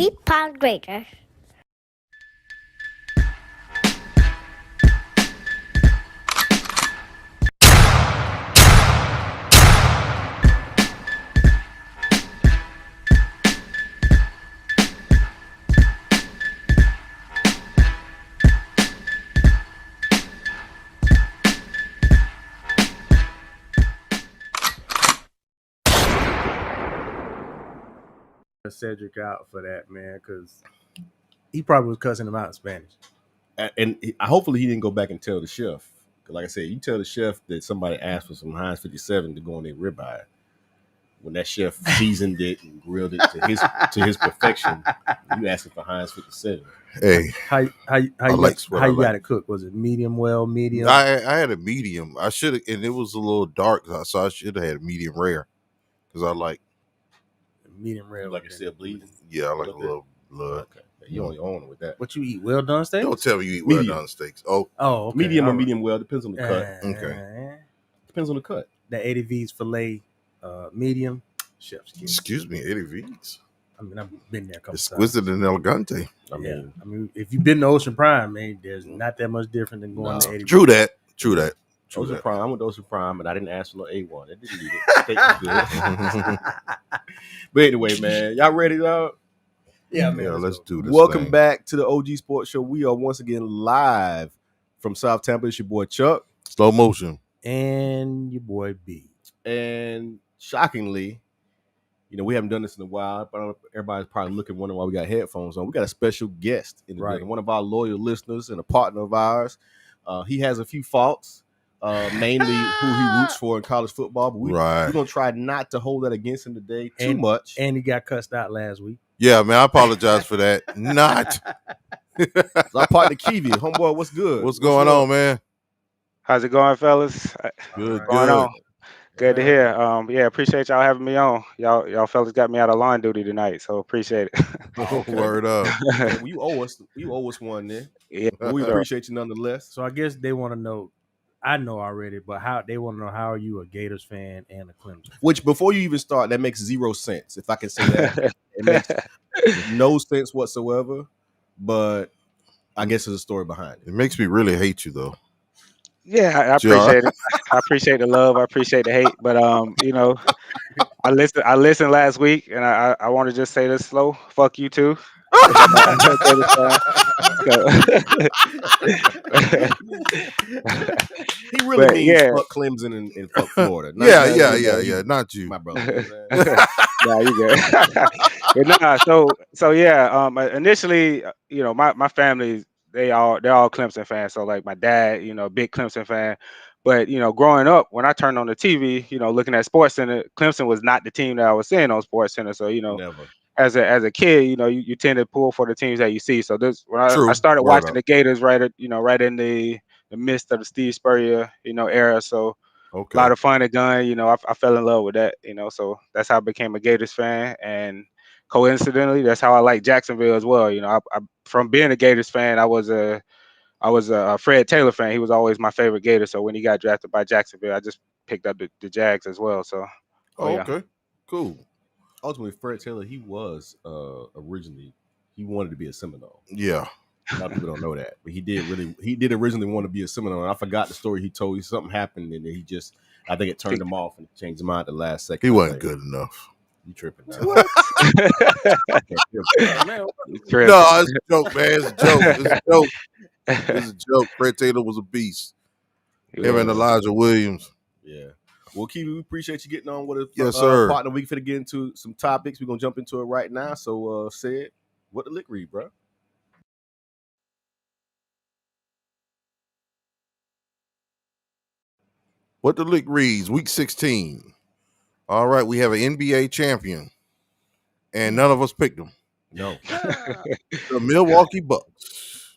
3-pound grater. Cedric out for that, man, because he probably was cussing him out in Spanish. And hopefully he didn't go back and tell the chef. Like I said, you tell the chef that somebody asked for some Heinz 57 to go on their ribeye. When that chef seasoned it and grilled it to his perfection, you asking for Heinz 57. Hey, How you got it cooked? Was it medium well, medium? I had a medium. I should have, and it was a little dark, so I should have had medium rare because I like medium rare. Like you're still bleeding? Yeah, I like a little blood. Okay. You only own with that. What you eat? Well done steaks? Don't tell me you eat well done steaks. Oh, okay. Medium or medium well depends on the cut. Okay. Depends on the cut. The 80 V's filet, medium. Chef's kiss. Excuse me, 80 V's. I mean, I've been there a couple Exquisite times. and elegante. I mean, if you've been to Ocean Prime, man, there's not that much different than going to 80. True that. Ocean Prime. I went to Ocean Prime, but I didn't ask for no A1. I didn't need it. Steak was good. But anyway, man, y'all ready, dog? Yeah, man. Yeah, let's do this. Welcome back to the OG Sports Show. We are once again live from South Tampa. It's your boy Chuck. Slow motion. And your boy B. And shockingly, we haven't done this in a while, but everybody's probably wondering why we got headphones on. We got a special guest in the building, one of our loyal listeners and a partner of ours. He has a few faults, mainly who he roots for in college football. But we're going to try not to hold that against him today too much. And he got cussed out last week. Yeah, man, I apologize for that. Not. So our partner Kiwi, homeboy, what's good? What's going on, man? How's it going, fellas? Good. Good to hear. Yeah, appreciate y'all having me on. Y'all fellas got me out of line duty tonight, so appreciate it. Oh, word up. Well, you owe us one then. Yeah, we appreciate you nonetheless. So I guess they want to know. I know already, but they want to know, how are you a Gators fan and a Clemson fan? Which, before you even start, that makes zero sense. If I can say that, it makes no sense whatsoever. But I guess there's a story behind it. It makes me really hate you, though. Yeah, I appreciate it. I appreciate the love. I appreciate the hate. But I listened last week, and I want to just say this slow. Fuck you too. He really means fuck Clemson and fuck Florida. Yeah. Not you, my brother. Nah, you good. But nah, so yeah. Initially, my family, they're all Clemson fans. So like my dad, big Clemson fan. But growing up, when I turned on the TV, looking at SportsCenter, Clemson was not the team that I was seeing on SportsCenter. So never. As a kid, you tend to pull for the teams that you see. So I started watching the Gators right in the midst of the Steve Spurrier era. So a lot of fun and gun. I fell in love with that. So that's how I became a Gators fan. And coincidentally, that's how I like Jacksonville as well. I from being a Gators fan, I was a Fred Taylor fan. He was always my favorite Gator. So when he got drafted by Jacksonville, I just picked up the Jags as well. So okay, cool. Ultimately, Fred Taylor, he was originally, he wanted to be a Seminole. Yeah. A lot of people don't know that, but he did originally want to be a Seminole. And I forgot the story he told. Something happened, and he just, I think it turned him off and changed his mind at the last second. He wasn't good enough. You tripping now? No, it's a joke, man. It's a joke. Fred Taylor was a beast. Him and Elijah Williams. Yeah. Well, Kiwi, we appreciate you getting on with us. Yes, sir. Partner, we finna get into some topics. We're gonna jump into it right now. So, Sid, what the lick read, bro? What the lick reads, week 16. All right, we have an NBA champion, and none of us picked him. No. The Milwaukee Bucks.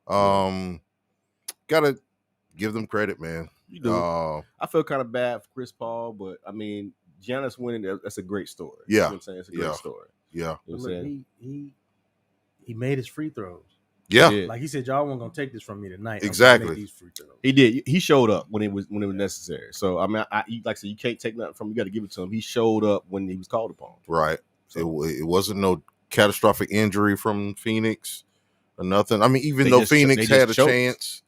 Gotta give them credit, man. You do. I feel kind of bad for Chris Paul, but I mean, Giannis winning, that's a great story. Yeah. You know what I'm saying? It's a great story. Yeah. You know what I'm saying? He made his free throws. Yeah. Like he said, y'all weren't gonna take this from me tonight. Exactly. These free throws. He did. He showed up when it was necessary. So I mean, like I said, you can't take nothing from him. You got to give it to him. He showed up when he was called upon. Right. So. It wasn't no catastrophic injury from Phoenix or nothing. I mean, even though Phoenix had a chance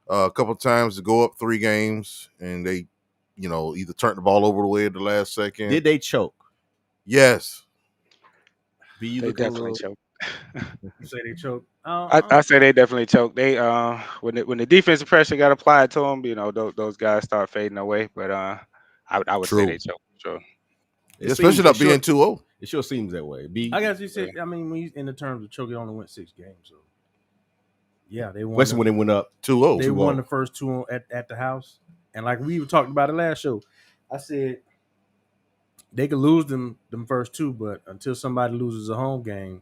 a couple of times to go up 3 games, and they, either turned the ball over the way at the last second. Did they choke? Yes. They definitely choked. You say they choked? I say they definitely choked. They when the defensive pressure got applied to them, those guys start fading away. But I would say they choked. Sure. Especially not being 2-0. It sure seems that way. I guess you said. I mean, when you, in the terms of choke, they only went 6 games. So yeah, they won. When they went up 2-0. They won the first 2 at the house, and like we were talking about it last show, I said they could lose them first 2, but until somebody loses a home game,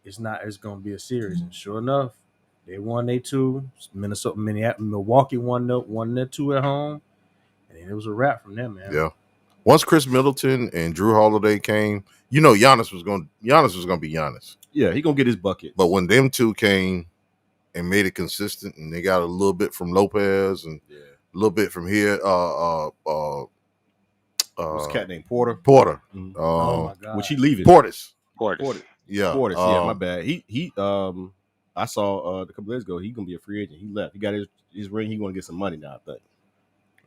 it's going to be a series. And sure enough, they won their 2. Milwaukee won their 2 at home, and it was a wrap from them, man. Yeah. Once Chris Middleton and Drew Holiday came, Giannis was going to be Giannis. Yeah, he gonna get his bucket. But when them 2 came and made it consistent, and they got a little bit from Lopez and a little bit from here, what's the cat named Porter? Mm-hmm. Oh my God. Which he leaving? Portis. Yeah. Portis. Yeah, my bad. He I saw a couple days ago. He gonna be a free agent. He left. He got his ring. He gonna get some money now, I think.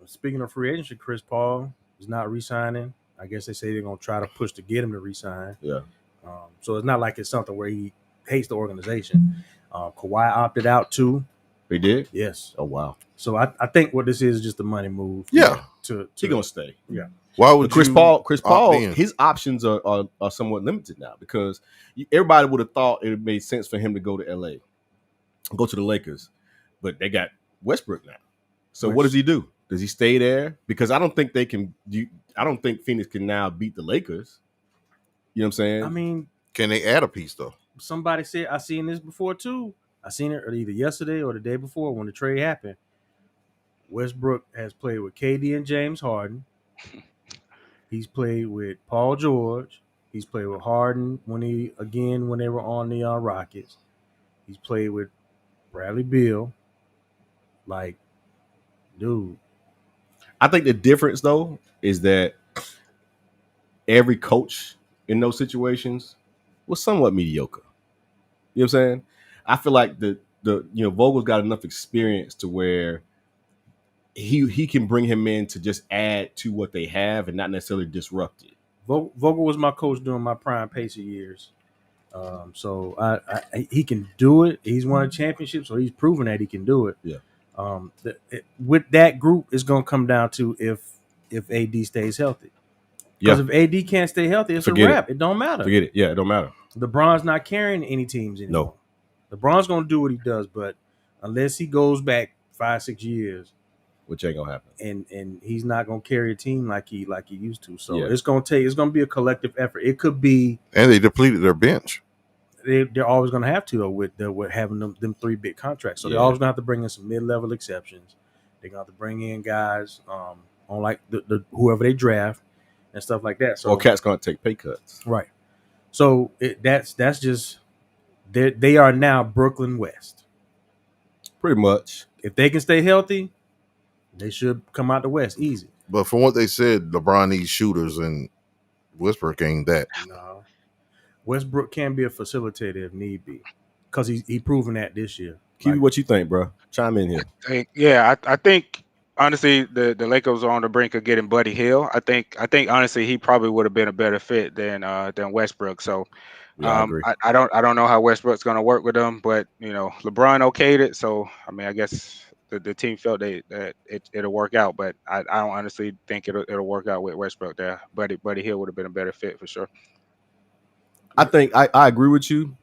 Speaking of free agency, Chris Paul is not re-signing. I guess they say they're gonna try to push to get him to re-sign. Yeah. So it's not like it's something where he hates the organization. Kawhi opted out too. He did? Yes. Oh wow. So I think what this is just a money move. Yeah. He gonna stay. Yeah. Why would Chris Paul? His options are somewhat limited now because everybody would have thought it made sense for him to go to LA, go to the Lakers, but they got Westbrook now. So what does he do? Does he stay there? Because I don't think they can. I don't think Phoenix can now beat the Lakers. You know what I'm saying? I mean, can they add a piece though? Somebody said I seen this before too. I seen it either yesterday or the day before when the trade happened. Westbrook has played with KD and James Harden. He's played with Paul George. He's played with Harden when they were on the Rockets. He's played with Bradley Beal. Like, dude. I think the difference though is that every coach in those situations was somewhat mediocre. You know what I'm saying? I feel like the Vogel's got enough experience to where he can bring him in to just add to what they have and not necessarily disrupt it. Vogel was my coach during my prime Pacer years. So he can do it. He's won a championship, so he's proven that he can do it. Yeah. With that group, it's going to come down to if AD stays healthy. Because if AD can't stay healthy, it's a wrap. It don't matter. Forget it. Yeah, it don't matter. LeBron's not carrying any teams anymore. No. LeBron's going to do what he does, but unless he goes back 5-6 years, which ain't gonna happen, and he's not gonna carry a team like he used to. So it's gonna be a collective effort. It could be, and they depleted their bench. They're always gonna have to though with having them 3 big contracts. So they're always gonna have to bring in some mid-level exceptions. They're gonna have to bring in guys on like the whoever they draft and stuff like that. So or cats gonna take pay cuts, right? So that's just they are now Brooklyn West, pretty much. If they can stay healthy, they should come out the West easy. But from what they said, LeBron needs shooters, and Westbrook ain't that. No. Westbrook can be a facilitator if need be, because he proven that this year. Kiwi, what you think, bro? Chime in here. I think honestly the Lakers are on the brink of getting Buddy Hield. I think honestly he probably would have been a better fit than Westbrook. So I don't know how Westbrook's going to work with them, but LeBron okayed it. So I mean, I guess the team felt that it'll work out, but I don't honestly think it'll work out with Westbrook there. Buddy Hield would have been a better fit for sure. I think I agree with you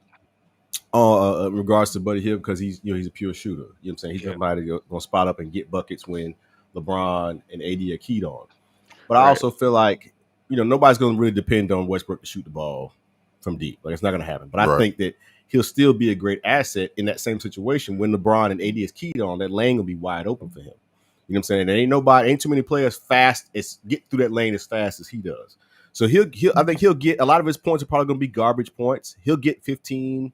in regards to Buddy Hield because he's a pure shooter. You know what I'm saying? He's somebody gonna spot up and get buckets when LeBron and AD are keyed on. But I also feel like nobody's gonna really depend on Westbrook to shoot the ball from deep. Like it's not gonna happen. But I think that he'll still be a great asset in that same situation when LeBron and AD is keyed on. That lane will be wide open for him. You know what I'm saying? There ain't too many players get through that lane as fast as he does. So I think he'll get a lot of his points are probably going to be garbage points. He'll get 15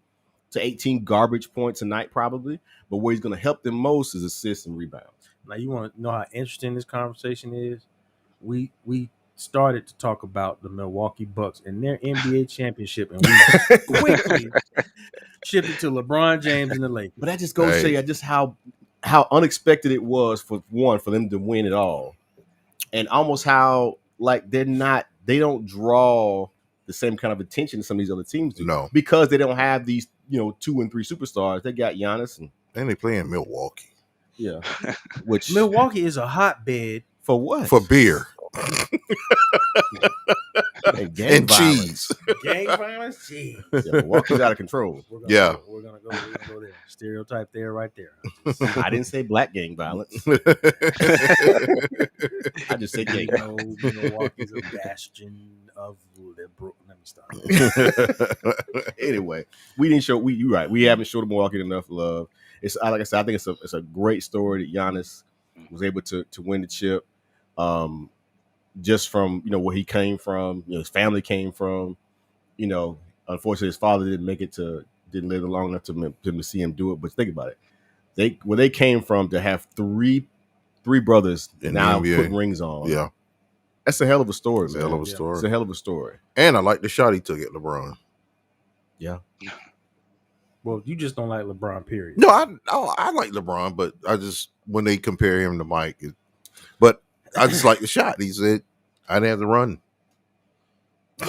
to 18 garbage points a night probably. But where he's going to help them most is assists and rebounds. Now you want to know how interesting this conversation is? We started to talk about the Milwaukee Bucks and their NBA championship, and we quickly shifted to LeBron James and the Lakers. But that just goes to show you just how unexpected it was for them to win it all, and almost how like they don't draw the same kind of attention some of these other teams do. No, because they don't have these 2 and 3 superstars. They got Giannis and they play in Milwaukee. Yeah, which Milwaukee is a hotbed for what? For beer. and cheese. Gang violence, cheese. Yeah, Milwaukee's out of control. We're gonna go there. Stereotype there, right there. I didn't say black gang violence. I just said gang. Milwaukee's a bastion of liberal. Let me stop. Anyway, you're right. We haven't showed Milwaukee enough love. It's like I said. I think it's a great story that Giannis was able to win the chip. Just from where he came from, his family came from. Unfortunately, his father didn't live long enough to see him do it. But think about it, where they came from to have three brothers now putting rings on. Yeah, that's a hell of a story. It's a hell of a story. It's a hell of a story. And I like the shot he took at LeBron. Yeah. Well, you just don't like LeBron, period. No, I like LeBron, but I just when they compare him to Mike, but I just like the shot. He said, I didn't have to run.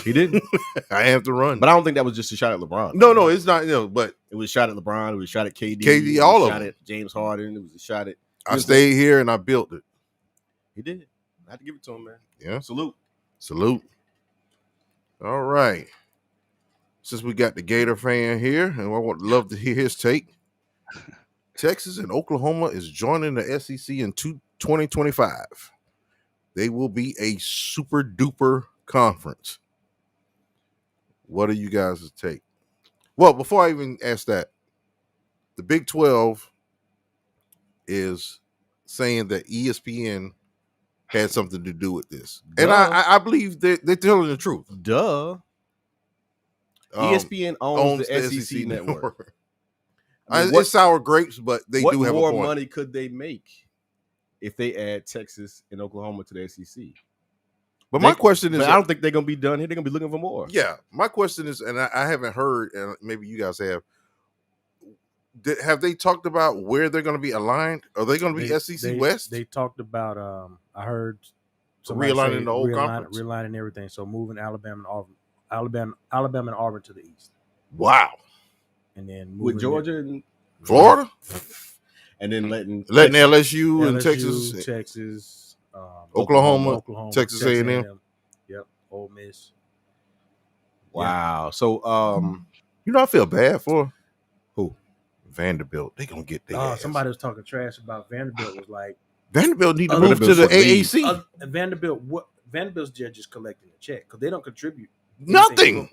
He didn't. I have to run. But I don't think that was just a shot at LeBron. No, it's not. But it was a shot at LeBron. It was a shot at KD. KD, all of them. Shot at James Harden. It was a shot at. I stayed here and I built it. He did. I have to give it to him, man. Yeah. Salute. All right. Since we got the Gator fan here, and I would love to hear his take. Texas and Oklahoma is joining the SEC in 2025. They will be a super duper conference. What are you guys' take? Well, before I even ask that, the Big 12 is saying that ESPN had something to do with this. Duh. And I believe they're telling the truth. Duh. ESPN owns the SEC network. It's sour grapes, but they do have a point. What more money could they make if they add Texas and Oklahoma to the SEC? But my question is, I don't think they're going to be done here. They're going to be looking for more. Yeah. My question is, and I haven't heard, and maybe you guys have they talked about where they're going to be aligned? Are they going to be SEC West? They talked about, I heard realigning the whole conference? Realigning everything. So moving Alabama and Auburn to the east. Wow. And then with Georgia and Florida? And then letting LSU and Texas, Oklahoma, Texas A&M. Yep, Ole Miss. Wow. Yeah. So, I feel bad for who? Vanderbilt. They gonna get their ass. Somebody was talking trash about Vanderbilt. Was like Vanderbilt need to move to the AAC. Vanderbilt's just collecting a check because they don't contribute nothing.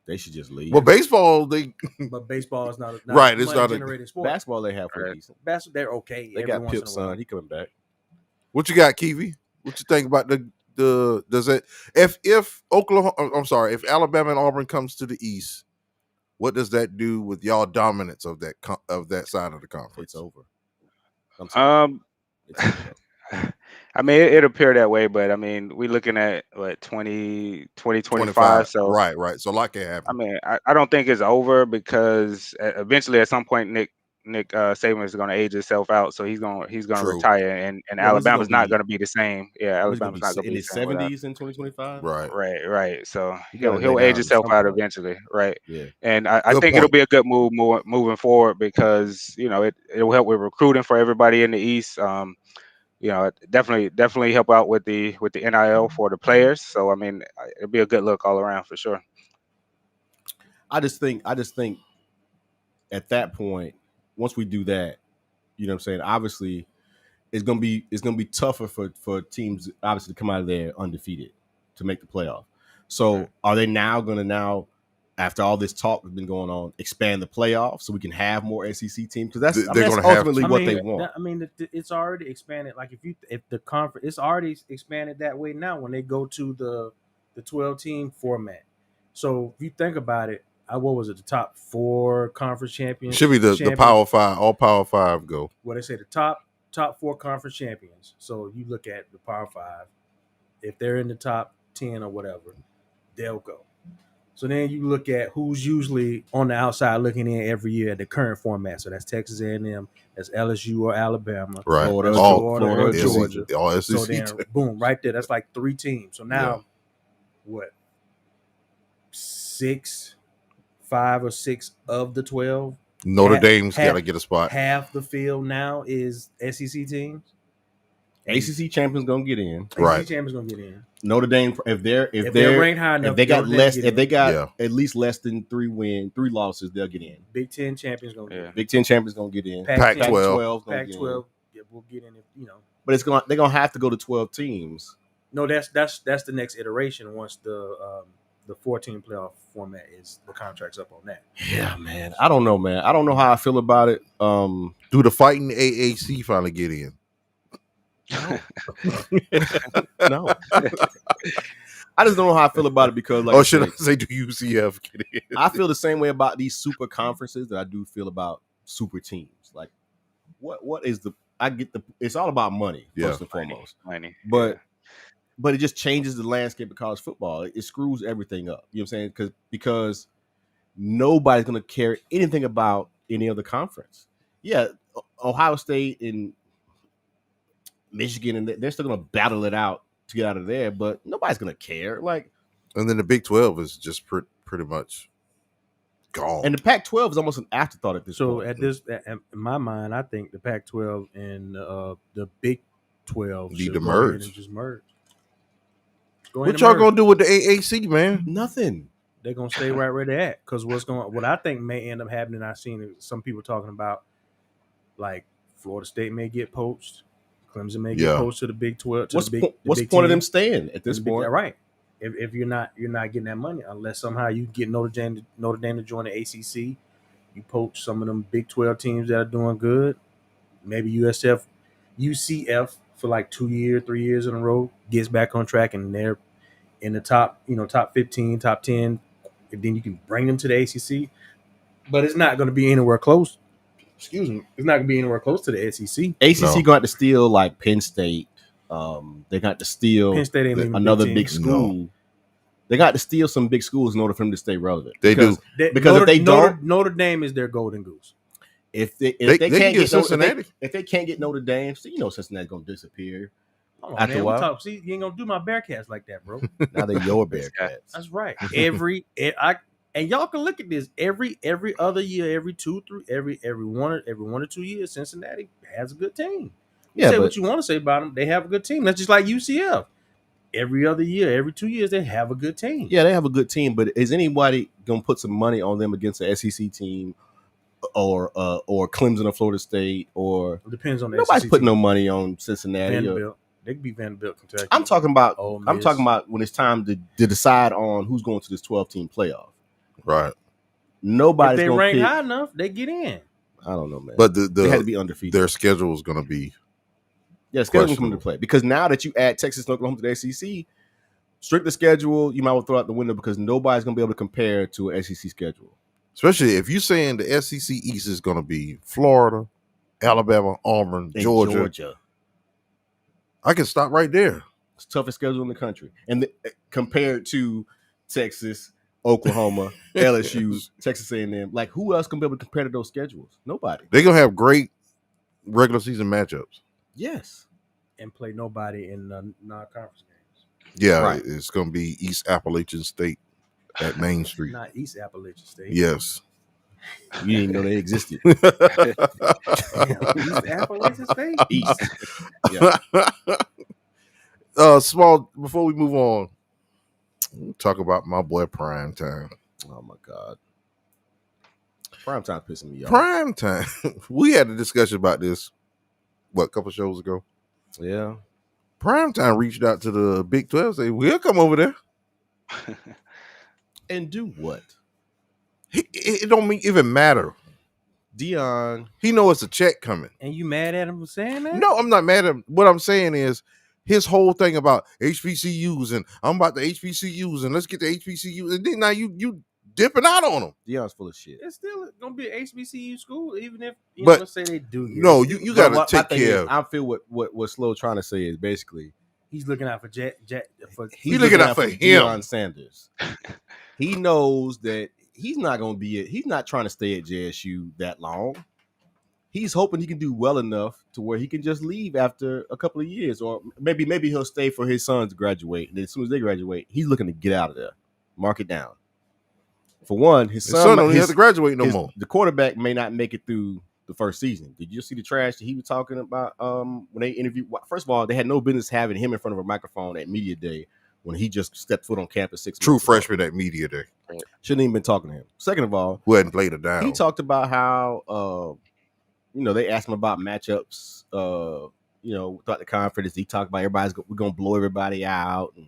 They should just leave. Well, baseball, but baseball is not right. It's not a sport. Basketball they have pretty decent. Basketball, they're okay. They got Pip's son. He coming back. What you got, Kiwi? What you think about the does it if Oklahoma? I'm sorry, if Alabama and Auburn comes to the East, what does that do with y'all dominance of that side of the conference? It's over. It's over. I mean, it appeared that way, but I mean, we're looking at what 2025. So right. So a lot can happen. I mean, I don't think it's over because eventually, at some point, Nick Saban is going to age himself out, so he's going to retire, and Alabama's not going to be the same. Yeah, Alabama's not going to be the same. In his 70s in 2025. Right. So he'll age himself out eventually, right? Yeah. And I think it'll be a good move moving forward because it'll help with recruiting for everybody in the East. Definitely help out with the NIL for the players. So I mean, it'll be a good look all around for sure. I just think at that point, once we do that, you know what I'm saying? Obviously, it's gonna be tougher for teams obviously to come out of there undefeated to make the playoff. So are they now after all this talk that's been going on, expand the playoffs so we can have more SEC teams? Because that's ultimately what they want. I mean, it's already expanded. Like if the conference, it's already expanded that way now when they go to the 12-team format. So if you think about it, what was it? The top 4 conference champions should be the Power 5. All Power 5 go. Well, they say the top 4 conference champions. So you look at the Power 5. If they're in the top 10 or whatever, they'll go. So then you look at who's usually on the outside looking in every year at the current format. So that's Texas A&M, that's LSU or Alabama, right? Florida or Georgia. All SEC. So then, boom, right there. That's like 3 teams. So now, what? 5 or 6 of the 12. Notre Dame's got to get a spot. Half the field now is SEC teams. ACC champions gonna get in. ACC champions gonna get in. Notre Dame, if they're ranked high enough, if they got at least less than 3 losses, they'll get in. Big 10 champions gonna get in. Big 10 champions gonna get in. Pac-12, Pac-12, we'll get in. But they're gonna have to go to 12 teams. No, that's the next iteration once the 14 playoff format is the contract's up on that. Yeah, man. I don't know, man. I don't know how I feel about it. Do the fighting AAC finally get in? No. I just don't know how I feel about it because, like, should I say do UCF get in? I feel the same way about these super conferences that I do feel about super teams. Like, what is it's all about money first and foremost. Money. But it just changes the landscape of college football. It screws everything up. You know what I'm saying? Because nobody's gonna care anything about any other conference. Yeah, Ohio State and Michigan, and they're still going to battle it out to get out of there, but nobody's going to care. Like, and then the Big 12 is just pretty much gone. And the Pac-12 is almost an afterthought at this point. So in my mind, I think the Pac-12 and the Big 12 need to merge. And just merge. What y'all going to do with the AAC, man? Nothing. They're going to stay right where they're at because what I think may end up happening, I've seen some people talking about, like Florida State may get poached. Clemson may get poached to the Big 12. What's the point of them staying at this point? Right. If you're not getting that money unless somehow you get Notre Dame to join the ACC, you poach some of them Big 12 teams that are doing good. Maybe UCF for like 3 years in a row gets back on track and they're in the top 15, top 10, and then you can bring them to the ACC. But it's not going to be anywhere close. Excuse me. It's not going to be anywhere close to the SEC. ACC got to steal like Penn State. They got to steal Penn State another big school. No. They got to steal some big schools in order for them to stay relevant. Because if they don't, Notre Dame is their golden goose. If they can't get Cincinnati, if they can't get Notre Dame, so Cincinnati's gonna disappear. After a while. See, you ain't gonna do my Bearcats like that, bro. Now they're your Bearcats. That's right. And y'all can look at this every other year, every 1 or 2 years, Cincinnati has a good team. Say what you want to say about them, they have a good team. That's just like UCF. Every other year, every 2 years, they have a good team. Yeah, they have a good team, but is anybody gonna put some money on them against the SEC team or Clemson or Florida State or? It depends on the nobody's SEC putting team. no money on Cincinnati. Vanderbilt. They could be Vanderbilt, Kentucky. I'm talking about when it's time to decide on who's going to this 12-team playoff. Right. Nobody's if they gonna rank pick. high enough, they get in. I don't know, man. But they had to be undefeated. Their schedule is going to be schedule come into play because now that you add Texas and Oklahoma to the SEC, stricter schedule you might well throw out the window because nobody's going to be able to compare to an SEC schedule. Especially if you're saying the SEC East is going to be Florida, Alabama, Auburn, and Georgia. I can stop right there. It's the toughest schedule in the country, and compared to Texas, Oklahoma, LSU, Texas A&M, like who else can be able to compare to those schedules? Nobody. They're gonna have great regular season matchups. Yes, and play nobody in non-conference games. Yeah, right. It's gonna be East Appalachian State at Main Street. Not East Appalachian State. Yes. You didn't know they existed. East Appalachian State. East. Yeah. Small. Before we move on, we'll talk about my boy Prime Time. Oh my God, Prime Time pissing me off. Prime Time. We had a discussion about this. A couple shows ago? Yeah. Prime Time reached out to the Big 12, say we'll come over there and do what? It don't even matter. Dion, he know it's a check coming. And you mad at him for saying that? No, I'm not mad at him. What I'm saying is his whole thing about HBCUs and I'm about the HBCUs and let's get the HBCUs. And then now you dipping out on them. Dion's full of shit. It's still gonna be an HBCU school, even if let's say they do. No, you gotta take care of. I feel what Slow trying to say is basically He's looking out for He's looking out for Deion Sanders. He knows that he's not going to be he's not trying to stay at JSU that long. He's hoping he can do well enough to where he can just leave after a couple of years, or maybe he'll stay for his sons to graduate. And as soon as they graduate, he's looking to get out of there. Mark it down. For one, his son don't have to graduate no more. The quarterback may not make it through the first season. Did you see the trash that he was talking about when they interviewed? First of all, they had no business having him in front of a microphone at media day when he just stepped foot on campus 6 True months freshman at media day. Shouldn't even been talking to him. Second of all, who hadn't played it down. He talked about how they asked him about matchups throughout the conference. He talked about we're gonna blow everybody out, and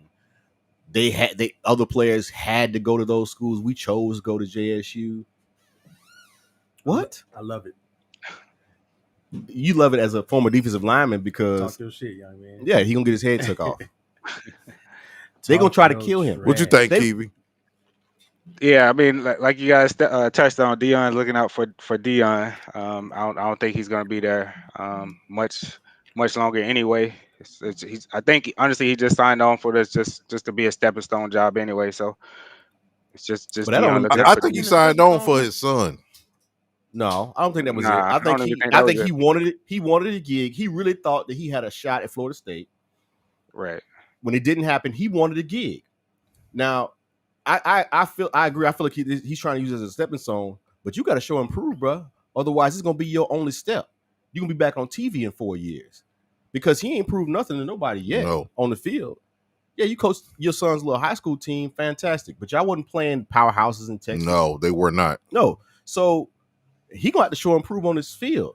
other players had to go to those schools. We chose to go to JSU. What? I love it. You love it as a former defensive lineman because talk your shit, young man. Yeah, he gonna get his head took off. They gonna try to kill him. What you think, Kiwi? Yeah, I mean, like you guys touched on, Deion looking out for Deion. I don't think he's gonna be there much longer anyway. I think honestly he just signed on for this just to be a stepping stone job anyway. So it's just. But I think he signed on for his son. No, I don't think that was it. I think he wanted it. He wanted a gig. He really thought that he had a shot at Florida State. Right. When it didn't happen, he wanted a gig. Now, I agree. I feel like he's trying to use it as a stepping stone, but you got to show and prove, bro. Otherwise, it's gonna be your only step. You're gonna be back on TV in 4 years because he ain't proved nothing to nobody yet on the field. Yeah, you coached your son's little high school team, fantastic, but y'all wasn't playing powerhouses in Texas. No, they were not. No, so he gonna have to show and prove on his field.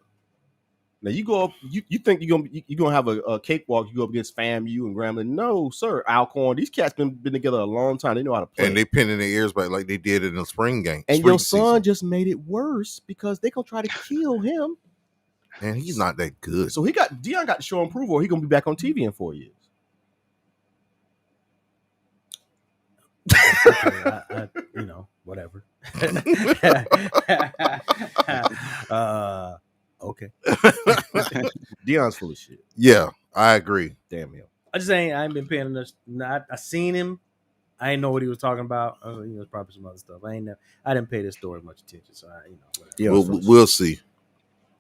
Now you go up, you think you're gonna have a cakewalk. You go up against FAMU and Grambling. No, sir, Alcorn. These cats been together a long time. They know how to play. And they pinning their ears back like they did in the spring game. And your son just made it worse because they gonna try to kill him. And he's not that good. So Deion got to show and prove, or he gonna be back on TV in 4 years. Okay, whatever. Okay. Deion's full of shit. Yeah, I agree. Damn him. I ain't been paying enough. I seen him. I didn't know what he was talking about. It's probably some other stuff. I didn't pay this story much attention. So we'll see.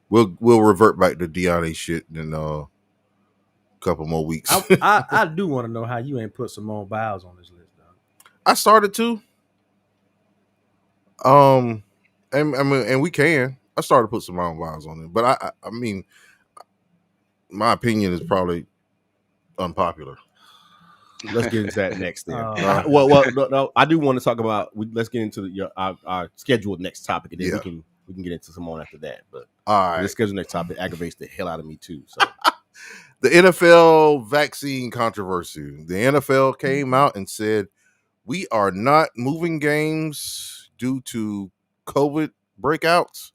We'll revert back to Deion shit in a couple more weeks. I do want to know how you ain't put Simone Biles on this list, though. I started to. And we can. I started to put Simone Biles on it, but I mean, my opinion is probably unpopular. Let's get into that next. Then, no, I do want to talk about. Let's get into our scheduled next topic, and then we can get into Simone after that. But all right, the scheduled next topic aggravates the hell out of me too. So, the NFL vaccine controversy. The NFL came out and said we are not moving games due to COVID breakouts.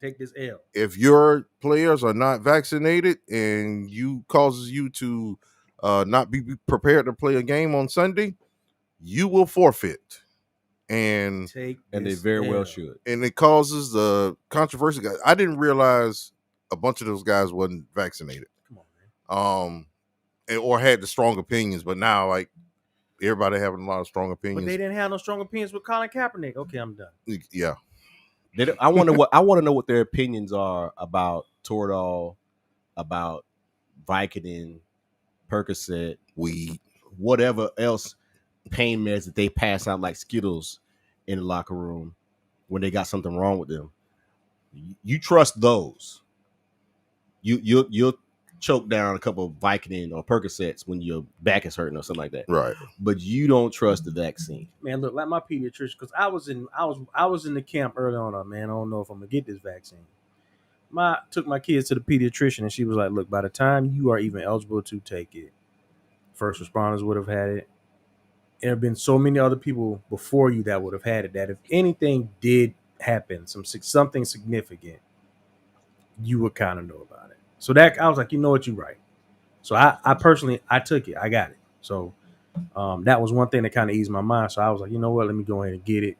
Take this L. If your players are not vaccinated and causes you to not be prepared to play a game on Sunday, you will forfeit. And they very well should. And it causes the controversy. I didn't realize a bunch of those guys wasn't vaccinated. Come on, man. Or had the strong opinions, but now like everybody having a lot of strong opinions. But they didn't have no strong opinions with Colin Kaepernick. Okay, I'm done. Yeah. I want to know what their opinions are about Toradol, about Vicodin, Percocet, weed, whatever else pain meds that they pass out like Skittles in the locker room when they got something wrong with them. You trust those. You'll choke down a couple of Vicodin or Percocets when your back is hurting or something like that. Right. But you don't trust the vaccine. Man, look, like my pediatrician, because I was in the camp early on, man. I don't know if I'm gonna get this vaccine. Took my kids to the pediatrician, and she was like, look, by the time you are even eligible to take it, first responders would have had it. There have been so many other people before you that would have had it, that if anything did happen, something significant, you would kind of know about it. So that I was like, you know what, you're right. So I personally took it. I got it. So that was one thing that kind of eased my mind. So I was like, you know what, let me go ahead and get it.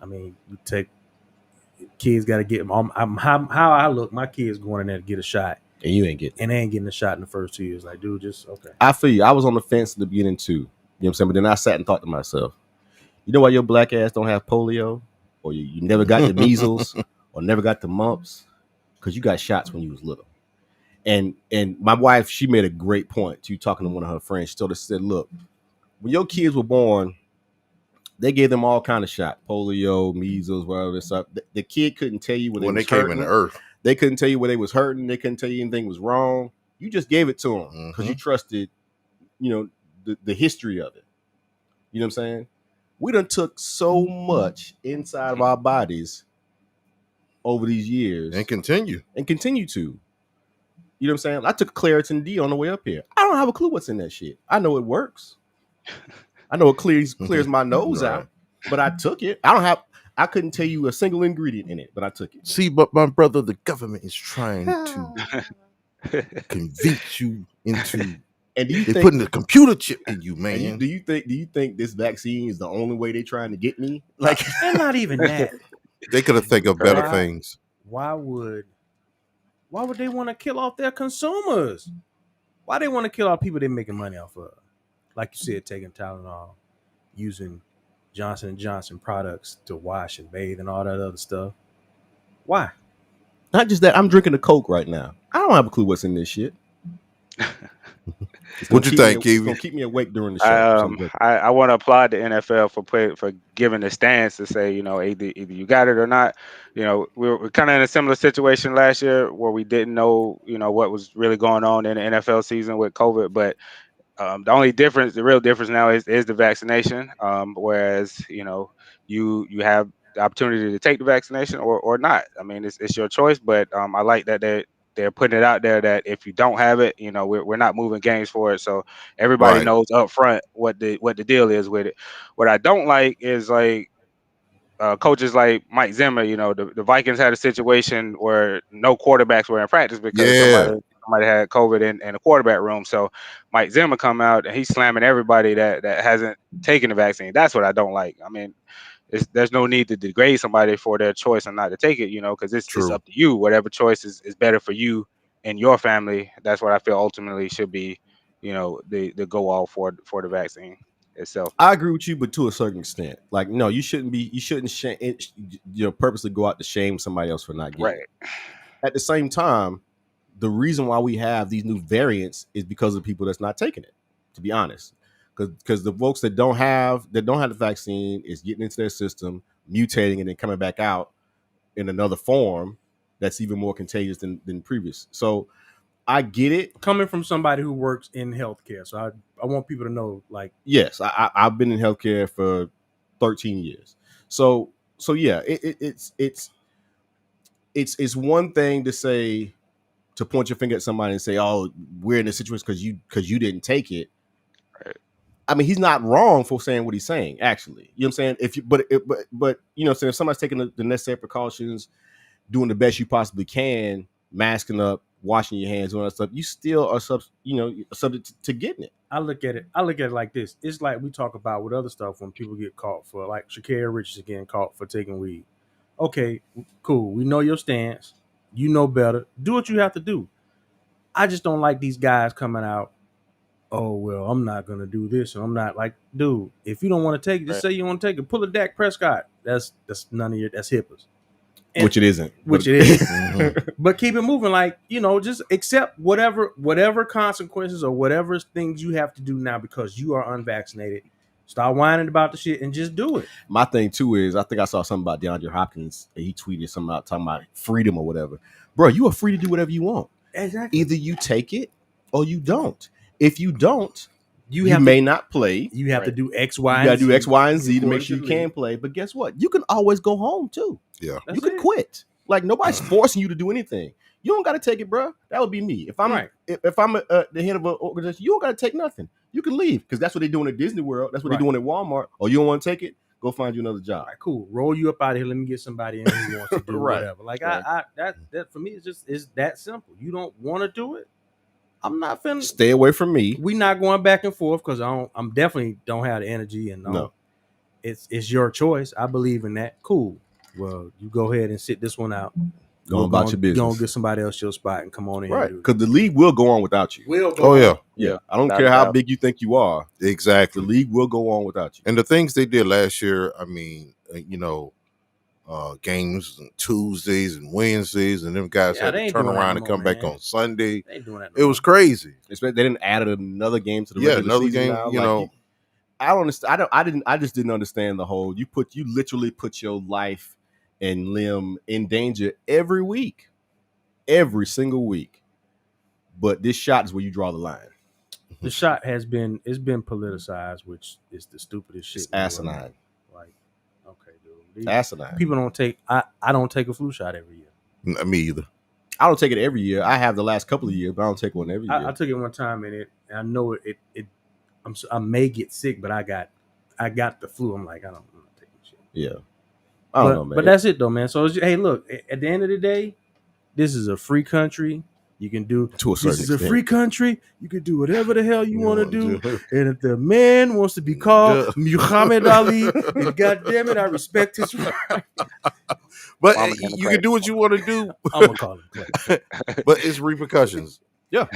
I mean, kids got to get them. How I look, my kids going in there to get a shot And you ain't getting it. And they ain't getting a shot in the first 2 years. Like, dude, just okay. I feel you. I was on the fence in the beginning too. You know what I'm saying? But then I sat and thought to myself, you know why your black ass don't have polio? Or you never got the measles or never got the mumps? Because you got shots when you was little. And my wife, she made a great point. She talking to one of her friends. She told us, said, look, when your kids were born, they gave them all kind of shot, polio, measles, whatever this stuff. The kid couldn't tell you when they came into Earth. They couldn't tell you where they was hurting. They couldn't tell you anything was wrong. You just gave it to them because you trusted, you know, the history of it. You know what I'm saying? We done took so much inside of our bodies over these years and continue to. You know what I'm saying? I took Claritin D on the way up here. I don't have a clue what's in that shit. I know it works. I know it clears my nose out, but I took it. I couldn't tell you a single ingredient in it, but I took it. See, but my brother, the government is trying to convince you into. And they're putting a computer chip in you, man. Do you think this vaccine is the only way they're trying to get me? Like, and not even that. They could have think of better things. Why would they want to kill off their consumers? Why they want to kill off people they're making money off of? Like you said, taking Tylenol, using Johnson & Johnson products to wash and bathe and all that other stuff. Why? Not just that. I'm drinking a Coke right now. I don't have a clue what's in this shit. What you think, Kiwi? It's gonna keep me awake during the show. I want to applaud the NFL for giving the stance to say, you know, either you got it or not. You know, we're kind of in a similar situation last year where we didn't know, you know, what was really going on in the NFL season with COVID. But the real difference now is the vaccination. Whereas, you know, you have the opportunity to take the vaccination or not. I mean, it's your choice. But I like that they're putting it out there that if you don't have it, you know, we're not moving games for it. So everybody knows up front what the deal is with it. What I don't like is like coaches like Mike Zimmer. You know, the Vikings had a situation where no quarterbacks were in practice because somebody had COVID in the quarterback room. So Mike Zimmer come out and he's slamming everybody that hasn't taken the vaccine. That's what I don't like. I mean, there's no need to degrade somebody for their choice and not to take it, you know, because it's up to you. Whatever choice is better for you and your family. That's what I feel ultimately should be, you know, the go all for the vaccine itself. I agree with you, but to a certain extent. Like, no, you shouldn't purposely go out to shame somebody else for not getting it. At the same time, the reason why we have these new variants is because of people that's not taking it, to be honest. Because the folks that don't have the vaccine is getting into their system, mutating, and then coming back out in another form that's even more contagious than previous. So I get it. Coming from somebody who works in healthcare, so I want people to know, like, yes, I've been in healthcare for 13 years. So yeah, it's one thing to say, to point your finger at somebody and say, "Oh, we're in this situation because you didn't take it." Right. I mean, he's not wrong for saying what he's saying. Actually, you know what I'm saying. But you know, so if somebody's taking the necessary precautions, doing the best you possibly can, masking up, washing your hands, all that stuff, you still are subject to getting it. I look at it like this. It's like we talk about with other stuff when people get caught for, like, Sha'Carri Richards getting caught for taking weed. Okay, cool. We know your stance. You know better. Do what you have to do. I just don't like these guys coming out, oh, well, I'm not going to do this. And I'm not, like, dude, if you don't want to take it, just say you want to take it. Pull a Dak Prescott. That's none of your, that's hippos. And, which it isn't. But keep it moving. Like, you know, just accept whatever consequences or whatever things you have to do now because you are unvaccinated. Start whining about the shit and just do it. My thing too is, I think I saw something about DeAndre Hopkins. He tweeted something about talking about freedom or whatever. Bro, you are free to do whatever you want. Exactly. Either you take it or you don't. If you don't, you may not play. You have to do X, Y, and Z. You got to do X, Y, and Z to make sure you can play. But guess what? You can always go home too. Yeah. You can quit. Like, nobody's forcing you to do anything. You don't got to take it, bro. That would be me. If I'm if I'm the head of an organization, you don't got to take nothing. You can leave because that's what they're doing at Disney World. That's what they're doing at Walmart. Or you don't want to take it? Go find you another job. All right, cool. Roll you up out of here. Let me get somebody in who wants to do whatever. Like, that for me is that simple. You don't want to do it. I'm not finna stay away from me. We not going back and forth because I'm definitely don't have the energy and no. It's your choice. I believe in that. Cool. Well, you go ahead and sit this one out. Go on about your business. Go get somebody else your spot and come on in. Right, because the league will go on without you. Yeah. I don't care how big you think you are. Exactly. The league will go on without you. And the things they did last year, I mean, games on Tuesdays and Wednesdays, and them guys had to turn around and come back on Sunday. They ain't doing that. It was crazy. They didn't add another game to the regular season. Now. I just didn't understand the whole. You literally put your life and limb in danger every week, every single week. But this shot is where you draw the line. The shot it's been politicized, which is the stupidest shit. It's asinine. Like, okay, dude. Asinine. People don't take. I don't take a flu shot every year. Me either. I don't take it every year. I have the last couple of years, but I don't take one every year. I took it one time, and I know it. I may get sick, but I got the flu. I'm like, I'm not taking shit. Yeah. I don't know, man. But that's it, though, man. So, hey, look, at the end of the day, this is a free country. You can do to a certain extent. This is a free country. You can do whatever the hell you want to do. And if the man wants to be called Muhammad Ali, then goddamn it, I respect his right. But you can do what you want to do. I'm gonna call him Clay. But it's repercussions. Yeah.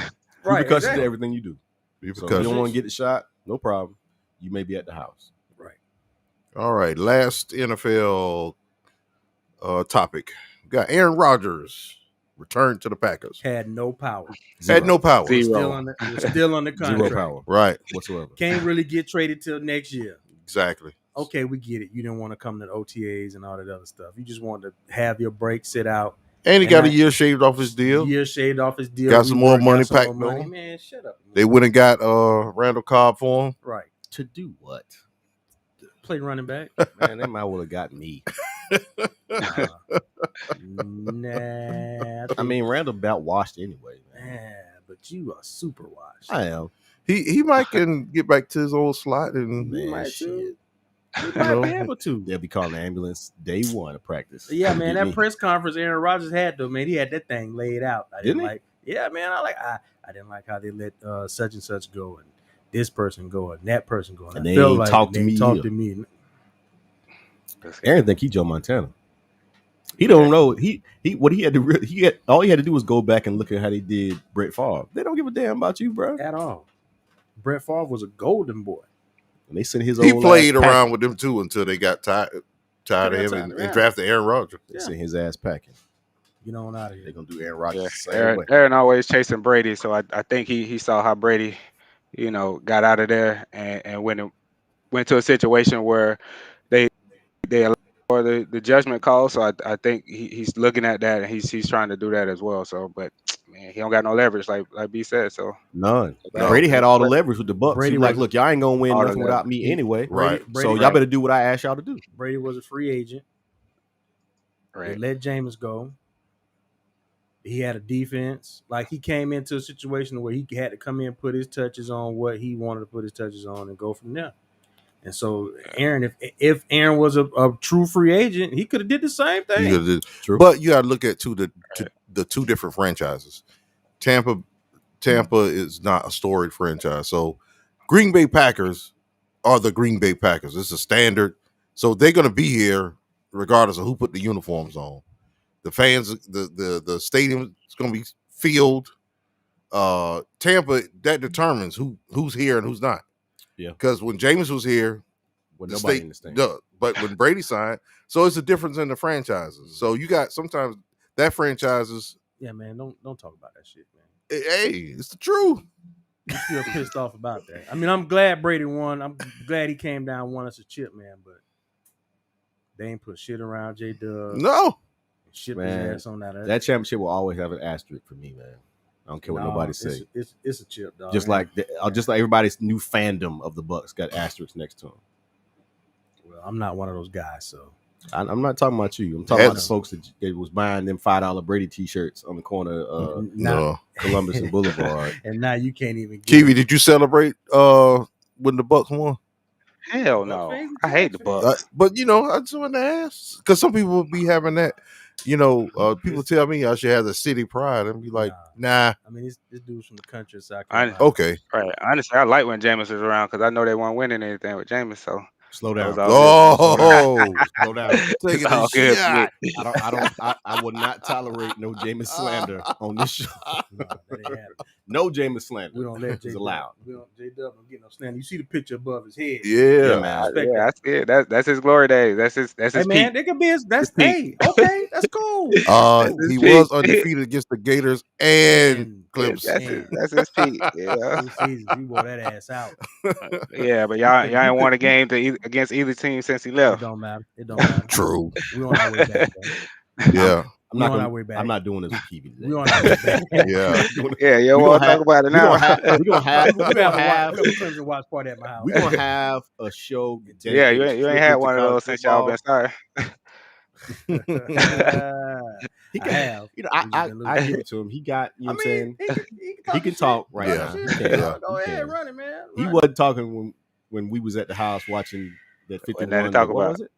Right. Repercussions to everything you do. So if you don't want to get the shot, no problem. You may be at the house. Right. All right. Last NFL topic. We got Aaron Rodgers returned to the Packers. Had no power. Had no power. Still on the contract. Zero power. Right. Whatsoever. Can't really get traded till next year. Exactly. Okay, we get it. You didn't want to come to the OTAs and all that other stuff. You just wanted to have your break, sit out. And he got a year shaved off his deal. Got some more money packed on. Man, shut up. Man. They went and got Randall Cobb for him. Right. To do what? Play running back. Man, they might well have got me. Nah. I mean, Randall about washed anyway. Man, but you are super washed. I am. He might can get back to his old slot and shit. Might be able to. They'll be calling the ambulance day one of practice. Yeah, man, that press conference Aaron Rodgers had though, man, he had that thing laid out. Didn't he? Yeah, man, I didn't like how they let such and such go and this person go and that person go. And they ain't talk to me. Aaron think he Joe Montana. He don't know. He all he had to do was go back and look at how they did Brett Favre. They don't give a damn about you, bro, at all. Brett Favre was a golden boy. And they sent his he played around with them too until they got tired of him and drafted Aaron Rodgers. They sent his ass packing. Get on out of here. They're gonna do Aaron Rodgers. Yeah. Aaron always chasing Brady, so I think he saw how Brady, got out of there and went to a situation where they or the judgment call. So I think he's looking at that and he's trying to do that as well. So, but man, he don't got no leverage like B said. So none. Brady had all the leverage with the Bucs. Brady was like, look, y'all ain't gonna win nothing without me anyway. Right. So y'all better do what I asked y'all to do. Brady was a free agent. Right. They let Jameis go. He had a defense. Like he came into a situation where he had to come in, put his touches on what he wanted to put his touches on, and go from there. And so Aaron, if Aaron was a true free agent, he could have did the same thing. True. But you got to look at the two different franchises. Tampa is not a storied franchise. So Green Bay Packers are the Green Bay Packers. It's a standard. So they're going to be here regardless of who put the uniforms on. The fans, the stadium is going to be filled. Tampa, that determines who's here and who's not. Yeah. Because when Jameis was here, nobody in the stadium. But when Brady signed, so it's a difference in the franchises. So you got sometimes that franchises. Yeah, man, don't talk about that shit, man. Hey, it's the truth. You feel pissed off about that. I mean, I'm glad Brady won. I'm glad he came down and won us a chip, man. But they ain't put shit around J-Dub. No. Shit his ass on that. That championship will always have an asterisk for me, man. I don't care what nobody say. It's a chip, dog. Just like everybody's new fandom of the Bucs got asterisks next to them. Well, I'm not one of those guys, so I'm not talking about you. I'm talking about the folks that was buying them $5 Brady T-shirts on the corner of Columbus and Boulevard. And now you can't even. Kiwi, did you celebrate when the Bucs won? Hell no, I hate the Bucs. But I just want to ask because some people will be having that. People tell me I should have the city pride and be like, nah. I mean, this dude's from the country, so okay. Right. Honestly, I like when Jameis is around because I know they weren't winning anything with Jameis. So Slow down. Slow down. Taking a shot. I will not tolerate no Jameis slander on this show. No Jameis slander. We don't let J allowed. We don't J Dub don't get no slander. You see the picture above his head. Yeah, man. That's it. That's his glory days. That's his hey, man, they could be his. That's hey, okay, that's cool. He was undefeated against the Gators and Clemson. That's his peak. Yeah, 2 seasons. He wore that ass out. Yeah, but y'all ain't won a game against either team since he left. It don't matter. True. We on our way back. Yeah. I'm not doing this with Kiwi today. We on our way back. Yeah, you want to talk about it now? We're gonna have a Clemson watch party at my house. We're gonna have a show. Yeah, you ain't had one of those since y'all been started. He can have. I give it to him. He got. You know what I'm saying? He can talk right now. Go ahead, run it, man. He wasn't talking when we was at the house watching that 51. What was it?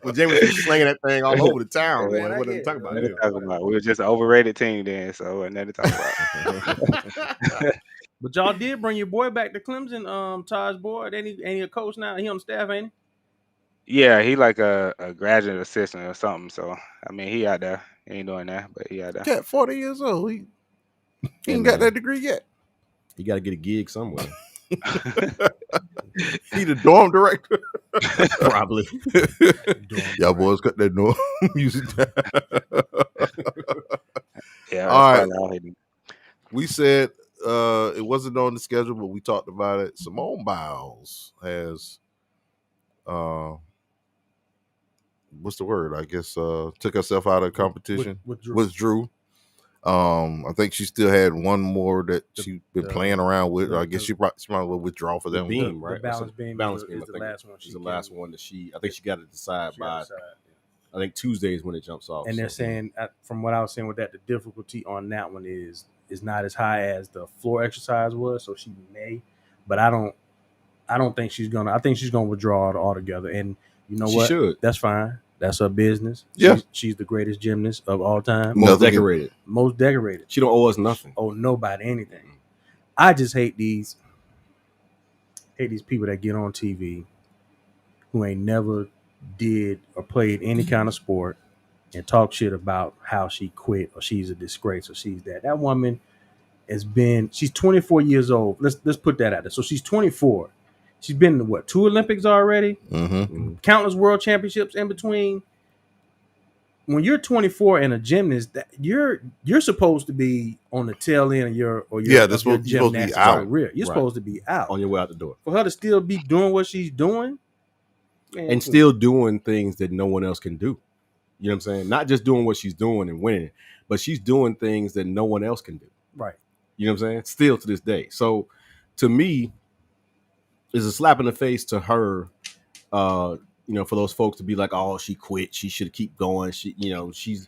When James was slinging that thing all over the town. What did talk about? We were just an overrated team then, so wasn't nothing to talk about. But y'all did bring your boy back to Clemson, Taj Boyd. Ain't he a coach now? He on the staff, ain't he? Yeah, he like a graduate assistant or something. So I mean, he out there. He ain't doing that, but he out there. Cat 40 years old. He ain't got that degree yet. He got to get a gig somewhere. He the dorm director. Probably. Y'all boys cut that dorm music down. Yeah. All right. We said it wasn't on the schedule, but we talked about it. Simone Biles has what's the word? I guess took herself out of the competition. Withdrew. I think she still had one more that she's been playing around with. I guess she might well withdraw for them. Beam, right? The balance beam is the last one. She's the last one that I think she got to decide by. I think Tuesday is when it jumps off. And they're saying, from what I was saying with that, the difficulty on that one is not as high as the floor exercise was. So she may, but I don't think she's gonna. I think she's gonna withdraw it altogether. And you know what? She should. That's fine. That's her business. Yeah. She's the greatest gymnast of all time. Most decorated. She don't owe us nothing. Owe nobody anything. I just hate these people that get on TV who ain't never did or played any kind of sport and talk shit about how she quit or she's a disgrace or she's that. That woman she's 24 years old. Let's put that out there. So she's 24. She's been to 2 Olympics already? Mm-hmm. Countless world championships in between. When you're 24 and a gymnast, you're supposed to be on the tail end of your gymnastics career. You're supposed to be out on your way out the door. For her to still be doing what she's doing, man, and still doing things that no one else can do. You know what I'm saying? Not just doing what she's doing and winning, but she's doing things that no one else can do. Right. You know what I'm saying? Still to this day. So to me, it's a slap in the face to her. For those folks to be like, "Oh, she quit. She should keep going." She's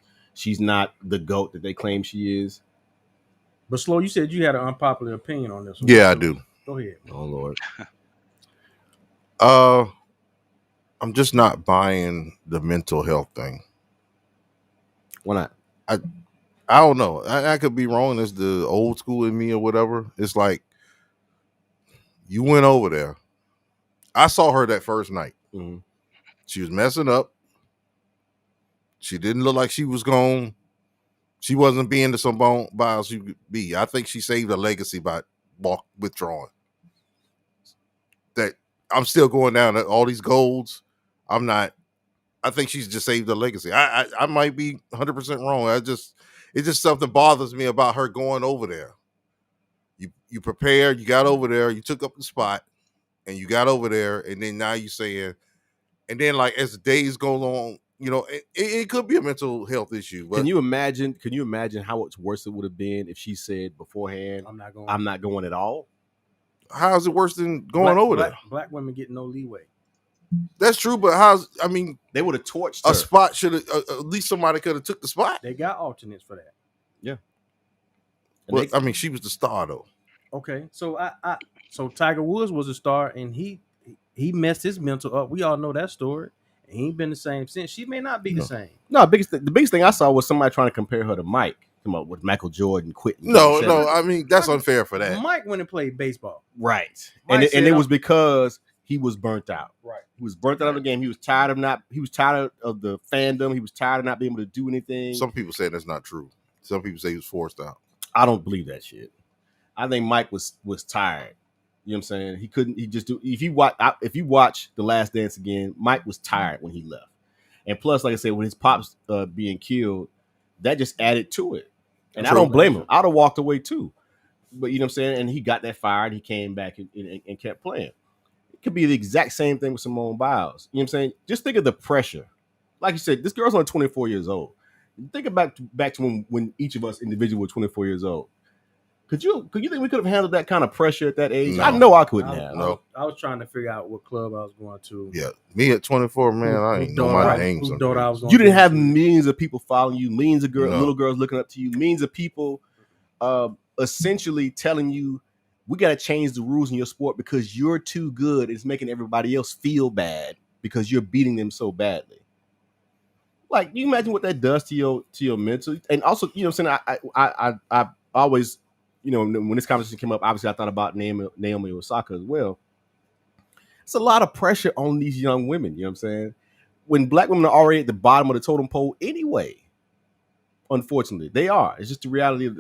not the GOAT that they claim she is. But Slow, you said you had an unpopular opinion on this one. Yeah, I do. Go ahead. Oh Lord. I'm just not buying the mental health thing. Why not? I don't know. I could be wrong. It's the old school in me or whatever. It's like you went over there. I saw her that first night. Mm-hmm. She was messing up. She didn't look like she was going. She wasn't being the Simone Biles she could be. I think she saved her legacy by withdrawing. That I'm still going down to all these golds. I'm not. I think she's just saved her legacy. I might be 100% wrong. It's just something bothers me about her going over there. You prepared. You got over there. You took up the spot, and you got over there, and then now you saying. And then, like, as the days go on, it could be a mental health issue. But Can you imagine how much worse it would have been if she said beforehand, I'm not going at all? How is it worse than going over there? Black women get no leeway. That's true, but they would have torched her. A spot should have, at least somebody could have took the spot. They got alternates for that. Yeah. Well, she was the star, though. Okay, so so Tiger Woods was a star, and he messed his mental up. We all know that story. And he ain't been the same since. She may not be the same. No, the biggest thing I saw was somebody trying to compare her to Mike. come up with Michael Jordan quitting. No, I mean that's unfair for that. Mike went and played baseball, right? And it was because he was burnt out. Right, he was burnt out of the game. He was tired of the fandom. He was tired of not being able to do anything. Some people say that's not true. Some people say he was forced out. I don't believe that shit. I think Mike was tired. You know what I'm saying? He couldn't. He just do. If you watch The Last Dance again, Mike was tired when he left. And plus, like I said, when his pops being killed, that just added to it. And I don't blame him. I'd have walked away too. But you know what I'm saying? And he got that fired. He came back and kept playing. It could be the exact same thing with Simone Biles. You know what I'm saying? Just think of the pressure. Like you said, this girl's only 24 years old. Think back to when each of us individually were 24 years old. Could you think we could have handled that kind of pressure at that age? No. I know I couldn't have. No. I was trying to figure out what club I was going to. Yeah, me at 24, man, I ain't know my names. You didn't have millions of people following you, millions of little girls looking up to you, millions of people essentially telling you, we got to change the rules in your sport because you're too good. It's making everybody else feel bad because you're beating them so badly. Like, you imagine what that does to your mental. And also, you know what I'm saying? I always, you know, when this conversation came up, obviously I thought about Naomi Osaka as well. It's a lot of pressure on these young women, you know what I'm saying? When black women are already at the bottom of the totem pole anyway, unfortunately, they are. It's just the reality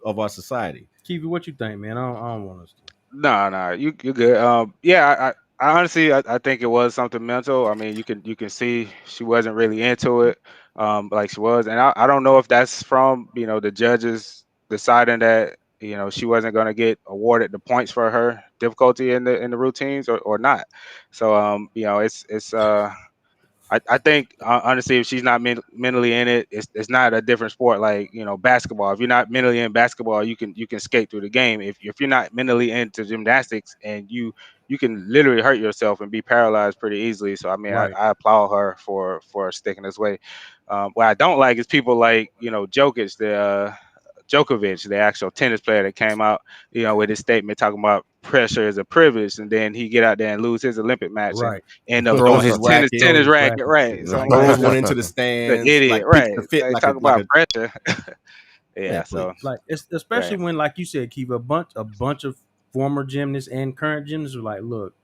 of our society. Kiwi, what you think, man? I don't want us to. No, you're good. Yeah, I honestly, I think it was something mental. I mean, you can see she wasn't really into it, like she was, and I don't know if that's from, you know, the judges deciding that, you know, she wasn't going to get awarded the points for her difficulty in the routines or not. So you know, it's I think honestly, if she's not mentally in it, it's not a different sport like, you know, basketball. If you're not mentally in basketball, you can skate through the game. If you're not mentally into gymnastics, and you can literally hurt yourself and be paralyzed pretty easily. So I mean, right. I applaud her for sticking this way. What I don't like is people like, you know, Djokovic, the actual tennis player that came out, you know, with his statement talking about pressure is a privilege, and then he get out there and lose his Olympic match, right, and throwing his tennis racket, right? So throws one into the stands, the idiot, like, right? They talk about pressure. Yeah, so like, especially when, like you said, Kiva, a bunch of former gymnasts and current gymnasts were like, look,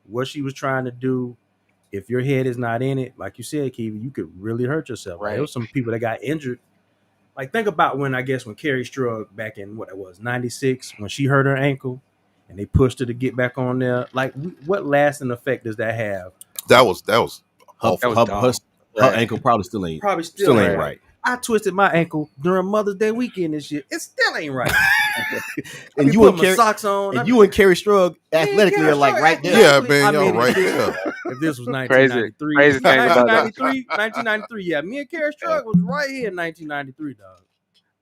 what she was trying to do. If your head is not in it, like you said, Kiva, you could really hurt yourself. Right. There was some people that got injured. Like, think about when Carrie Strug back in what it was, 96, when she hurt her ankle and they pushed her to get back on there. Like, what lasting effect does that have? That was her ankle probably still ain't right. I twisted my ankle during Mother's Day weekend this year. It still ain't right. And you and Carrie, socks on. And you and Carrie Strug athletically are like right there. Yeah, man, y'all right there. If this was 1993, crazy thing about that. 1993, yeah, me and Carrie Strug was right here in 1993, dog.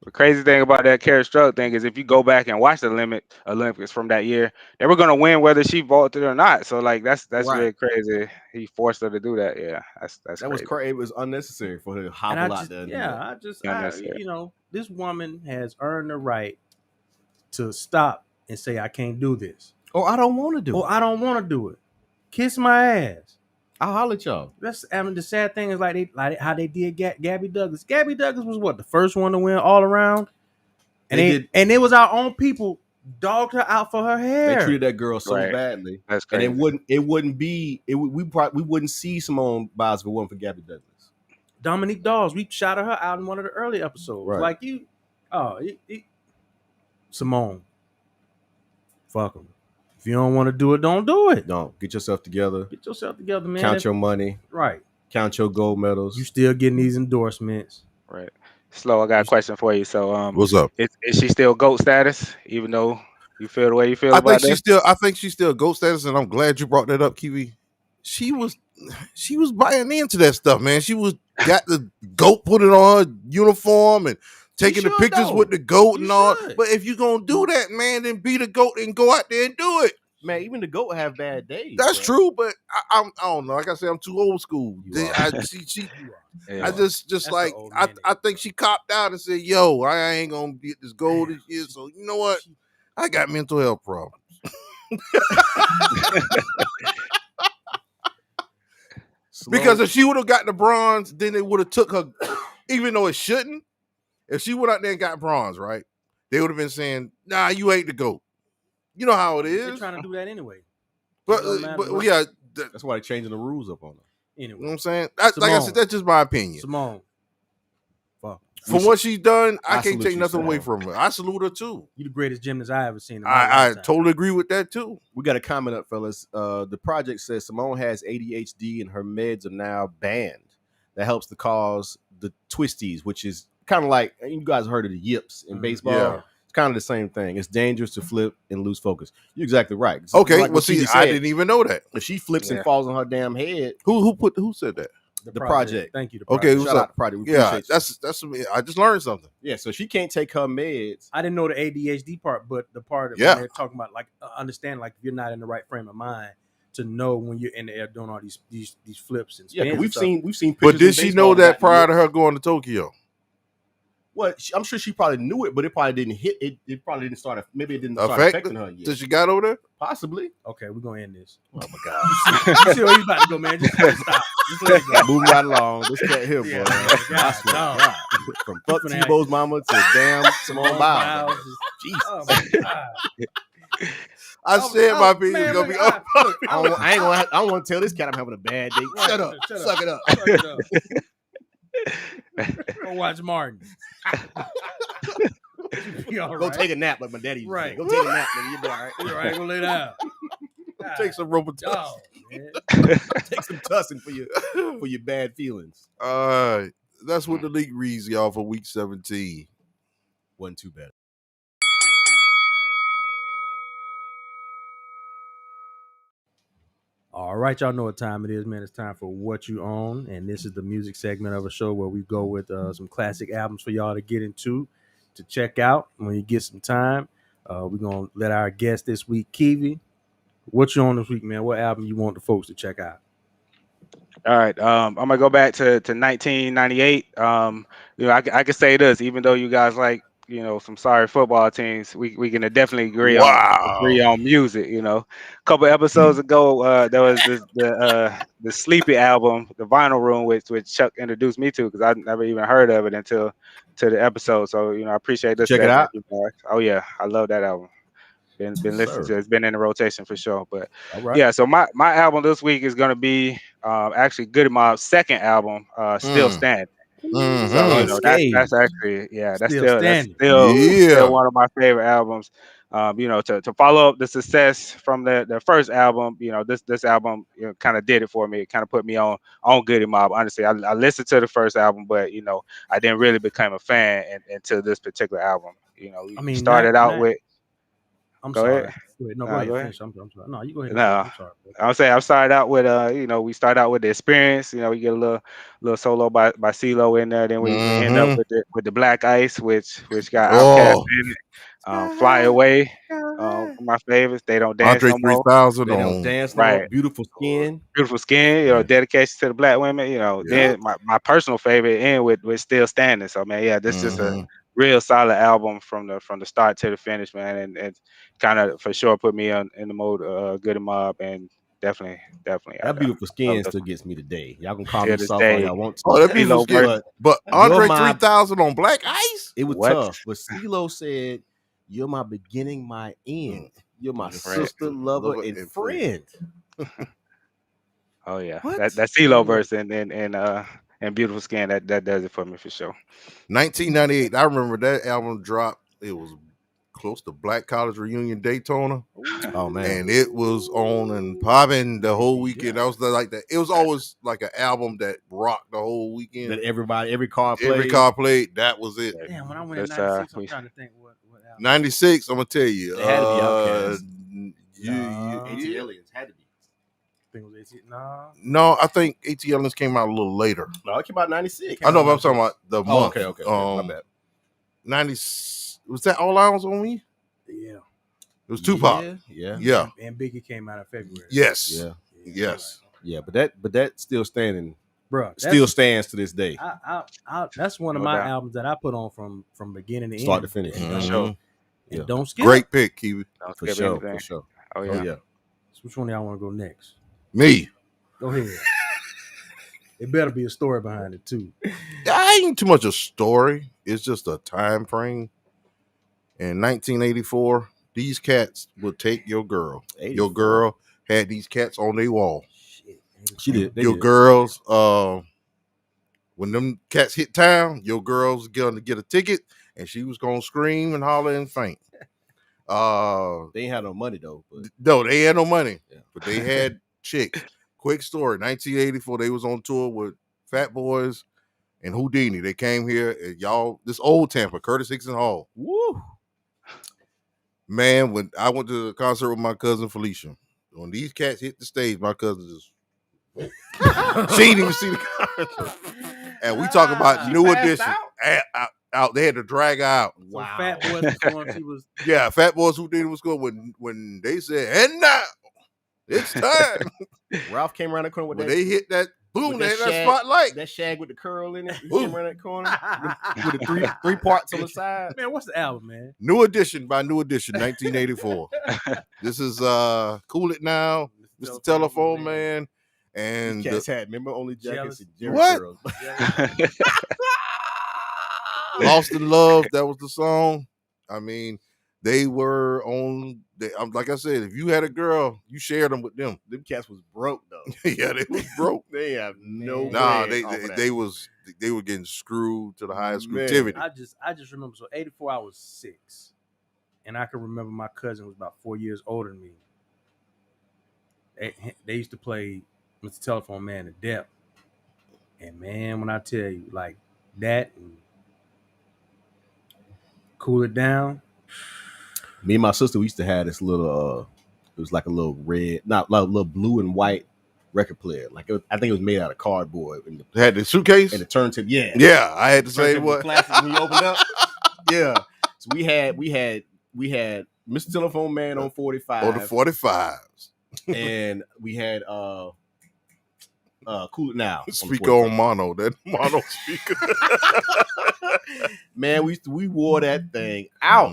The crazy thing about that Carrie Strug thing is, if you go back and watch the Olympics from that year, they were gonna win whether she vaulted or not. So like that's right. Really crazy. He forced her to do that. Yeah, that's that was crazy. It was unnecessary for her to hobble out there. Yeah, you know, this woman has earned the right to stop and say, I can't do this, or I don't want to do it, or I don't want to do it. Kiss my ass. I'll holler at y'all. The sad thing is like how they did Gabby Douglas. Gabby Douglas was what, the first one to win all around, and it was our own people dogged her out for her hair. They treated that girl so badly. That's crazy. And we wouldn't see Simone Biles if it wasn't for Gabby Douglas. Dominique Dawes, we shouted her out in one of the early episodes. Right. Like Simone, fuck them. If you don't want to do it, don't do it. Don't. Get yourself together. Get yourself together, man. Count your money. Right. Count your gold medals. You still getting these endorsements. Right. Slow, I got a question for you. So what's up? Is she still GOAT status, even though you feel the way you feel about that? I think she's still GOAT status, and I'm glad you brought that up, Kiwi. She was buying into that stuff, man. She got the GOAT put it on her uniform and taking the pictures with the GOAT and all. But if you're going to do that, man, then be the GOAT and go out there and do it. Man, even the GOAT have bad days. That's true, but I don't know. Like I said, I'm too old school. I think she copped out and said, yo, I ain't going to get this gold this year. So you know what? I got mental health problems. Because if she would have gotten the bronze, then it would have took her, even though it shouldn't. If she went out there and got bronze, right, they would have been saying, "Nah, you ain't the GOAT." You know how it is. They're trying to do that anyway. But yeah, that's why they're changing the rules up on them. Anyway, you know what I'm saying? Like I said, that's just my opinion. Simone, from what she's done, I can't take nothing away from her. I salute her too. You the greatest gymnast I ever seen. I totally agree with that too. We got a comment up, fellas. The project says Simone has ADHD and her meds are now banned. That helps to cause the twisties, which is kind of like, you guys heard of the yips in baseball. Yeah. It's kind of the same thing. It's dangerous to flip and lose focus. You're exactly right. Okay, like, well, see, I didn't even know that. If she flips and falls on her damn head, who said that? The project. Thank you. Okay, shout out the project. Yeah, that's. I just learned something. Yeah, so she can't take her meds. I didn't know the ADHD part, but the part of when they're talking about, like, understand, like, if you're not in the right frame of mind to know when you're in the air doing all these flips and spins. Yeah, we've seen. But did she know that prior to her going to Tokyo? Well, I'm sure she probably knew it, but it probably didn't hit. It probably didn't start. Maybe it didn't start affecting her yet. Did she got over there? Possibly. Okay, we're gonna end this. Oh my God! You see where you about to go, man? Just stop. Just let it go. Moving right along. This cat here, boy. God. From fuck Tebow's mama to damn Simone Biles. Jesus. Oh my God. I said my opinion is gonna be up. I don't want to tell this cat I'm having a bad day. Shut up. Suck it up. Go watch Martin. Go take a nap like my daddy used to say. Go take a nap, man. You'll be all right. You're all right. Go lay down. Take some Robitussin. Take some Tussin for your bad feelings. That's what the league reads, y'all, for week 17. Wasn't too bad. All right, y'all know what time it is, man. It's time for What You Own, and this is the music segment of a show where we go with some classic albums for y'all to get into, to check out when you get some time. We're going to let our guest this week, Kiwi, what you on this week, man? What album you want the folks to check out? All right, I'm gonna go back to 1998. I can say this, even though you guys like, some sorry football teams, we can definitely agree on music. A couple episodes ago, there was the Sleepy album, the Vinyl Room, which Chuck introduced me to, because I never even heard of it until the episode. So I appreciate this. Check it out. Oh yeah, I love that album. Been listening to it. It's been in the rotation for sure. But yeah, so my album this week is gonna be actually Goody Mob's second album, Still Standing. Mm-hmm. So that's actually that's still one of my favorite albums. To follow up the success from the first album, this album kind of did it for me. It kind of put me on Goody Mob. Honestly, I listened to the first album, but I didn't really become a fan until this particular album. Started out with. Go ahead. No, go ahead. Finish. I'm sorry. No, you go ahead. No, I'm sorry. I'm saying I started out with we start out with The Experience. We get a little solo by CeeLo in there. Then we end up with the Black Ice, which got Outkast in it. Fly Away, my favorites. They Don't Dance Andre no more. 3000 They Don't Dance no right. more. Beautiful Skin. Beautiful Skin. Dedication to the Black women. Then my personal favorite end with Still Standing. So man, this is a real solid album from the start to the finish, man, and kind of for sure put me in the mode Goody Mob, and definitely. That Beautiful Skin still gets me today. Y'all can call me soft all y'all want to. Oh, that Beautiful Skin. But Andre 3000 on Black Ice? It was tough. But CeeLo said, "You're my beginning, my end. You're my sister, lover, and friend." Oh yeah, that CeeLo verse and Beautiful Skin, that does it for me for sure. 1998. I remember that album dropped. It was close to Black College Reunion Daytona. Oh man, and it was on and popping the whole weekend. That was like that. It was always like an album that rocked the whole weekend. That every car played. That was it. Damn, when I went in 96, I'm trying to think what album. 96. I'm gonna tell you. It had to be Outkast. AT Aliens had to be. No, I think AT Aliens came out a little later. No, it came out 96. I know, but I'm talking about the month. Okay. My bad. 90. Was that All Eyes on Me? Yeah. It was Tupac. Yeah. And Biggie came out in February. Yes. Yes. Yeah, but that still standing, bro. Still stands to this day. That's one of my albums that I put on from beginning to start end. to finish. For sure. Yeah. Don't skip. Great pick, Kiwi. For sure. Oh yeah. So which one of y'all want to go next? Me. Go ahead. It better be a story behind it too. I ain't too much a story. It's just a time frame. In 1984, these cats would take your girl. 84. Your girl had these cats on their wall. Shit. She did. Your girls, when them cats hit town, your girls gonna get a ticket, and she was gonna scream and holler and faint. They ain't had no money though. But. No, they had no money, but they had chicks. Quick story: 1984, they was on tour with Fat Boys and Houdini. They came here, and y'all, this old Tampa, Curtis Hickson Hall. Woo! Man, when I went to the concert with my cousin Felicia, when these cats hit the stage, my cousin just she didn't even see the concert. And we talk about New Edition. Out. They had to drag her out. Wow. So Fat Boys was going. She was. Yeah, Fat Boys Houdini was going when they said, and now it's time. Ralph came around the corner with when that. They hit that boom, that spotlight. That shag with the curl in it. He came around that corner with the three parts on the side. Man, what's the album, man? New Edition by New Edition, 1984. This is Cool It Now, Mr. Telephone Man. And these cats had remember only jackets and Jerry what? Girls. Lost in Love, that was the song. I mean, they were on. Like I said, if you had a girl, you shared them with them. Them cats was broke though. Yeah, they was broke. They have no. Nah, they were getting screwed to the highest screwtivity. I just remember. So 84, I was 6, and I can remember my cousin was about 4 years older than me. They used to play Mr. Telephone Man to death, and man, when I tell you like that. And Cool It Down. Me and my sister, we used to have this little, it was like a little red, not like a little blue and white record player. Like I think it was made out of cardboard. It had the suitcase and the turntable. Yeah, yeah. I had to say what classic when you open up. Yeah, so we had Mr. Telephone Man on 45. On the 45s, and we had Cool It Now. Speaker on mono, that mono speaker. Man, we wore that thing out.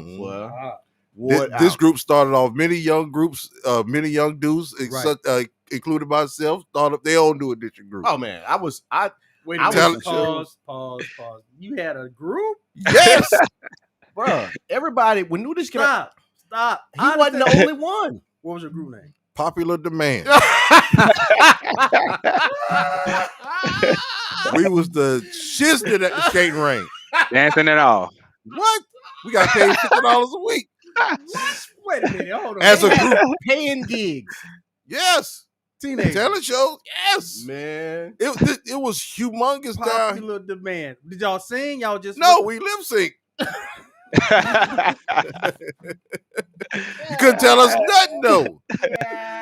This group started off many young groups, many young dudes, including myself, thought up their own New Edition group. Oh man, Wait a minute. Pause. You had a group? Yes, bro. Everybody when New Edition Stop. He wasn't the only one. What was your group name? Popular Demand. We was the shiznit at the skating rink. Dancing at all. What? We got paid $50 a week. Wait a minute, hold on. As a group, paying gigs. Yes. Teenage talent shows. Yes. Man. It was humongous. Popular Demand. Did y'all sing? Y'all just we lip sync. You couldn't tell us nothing though.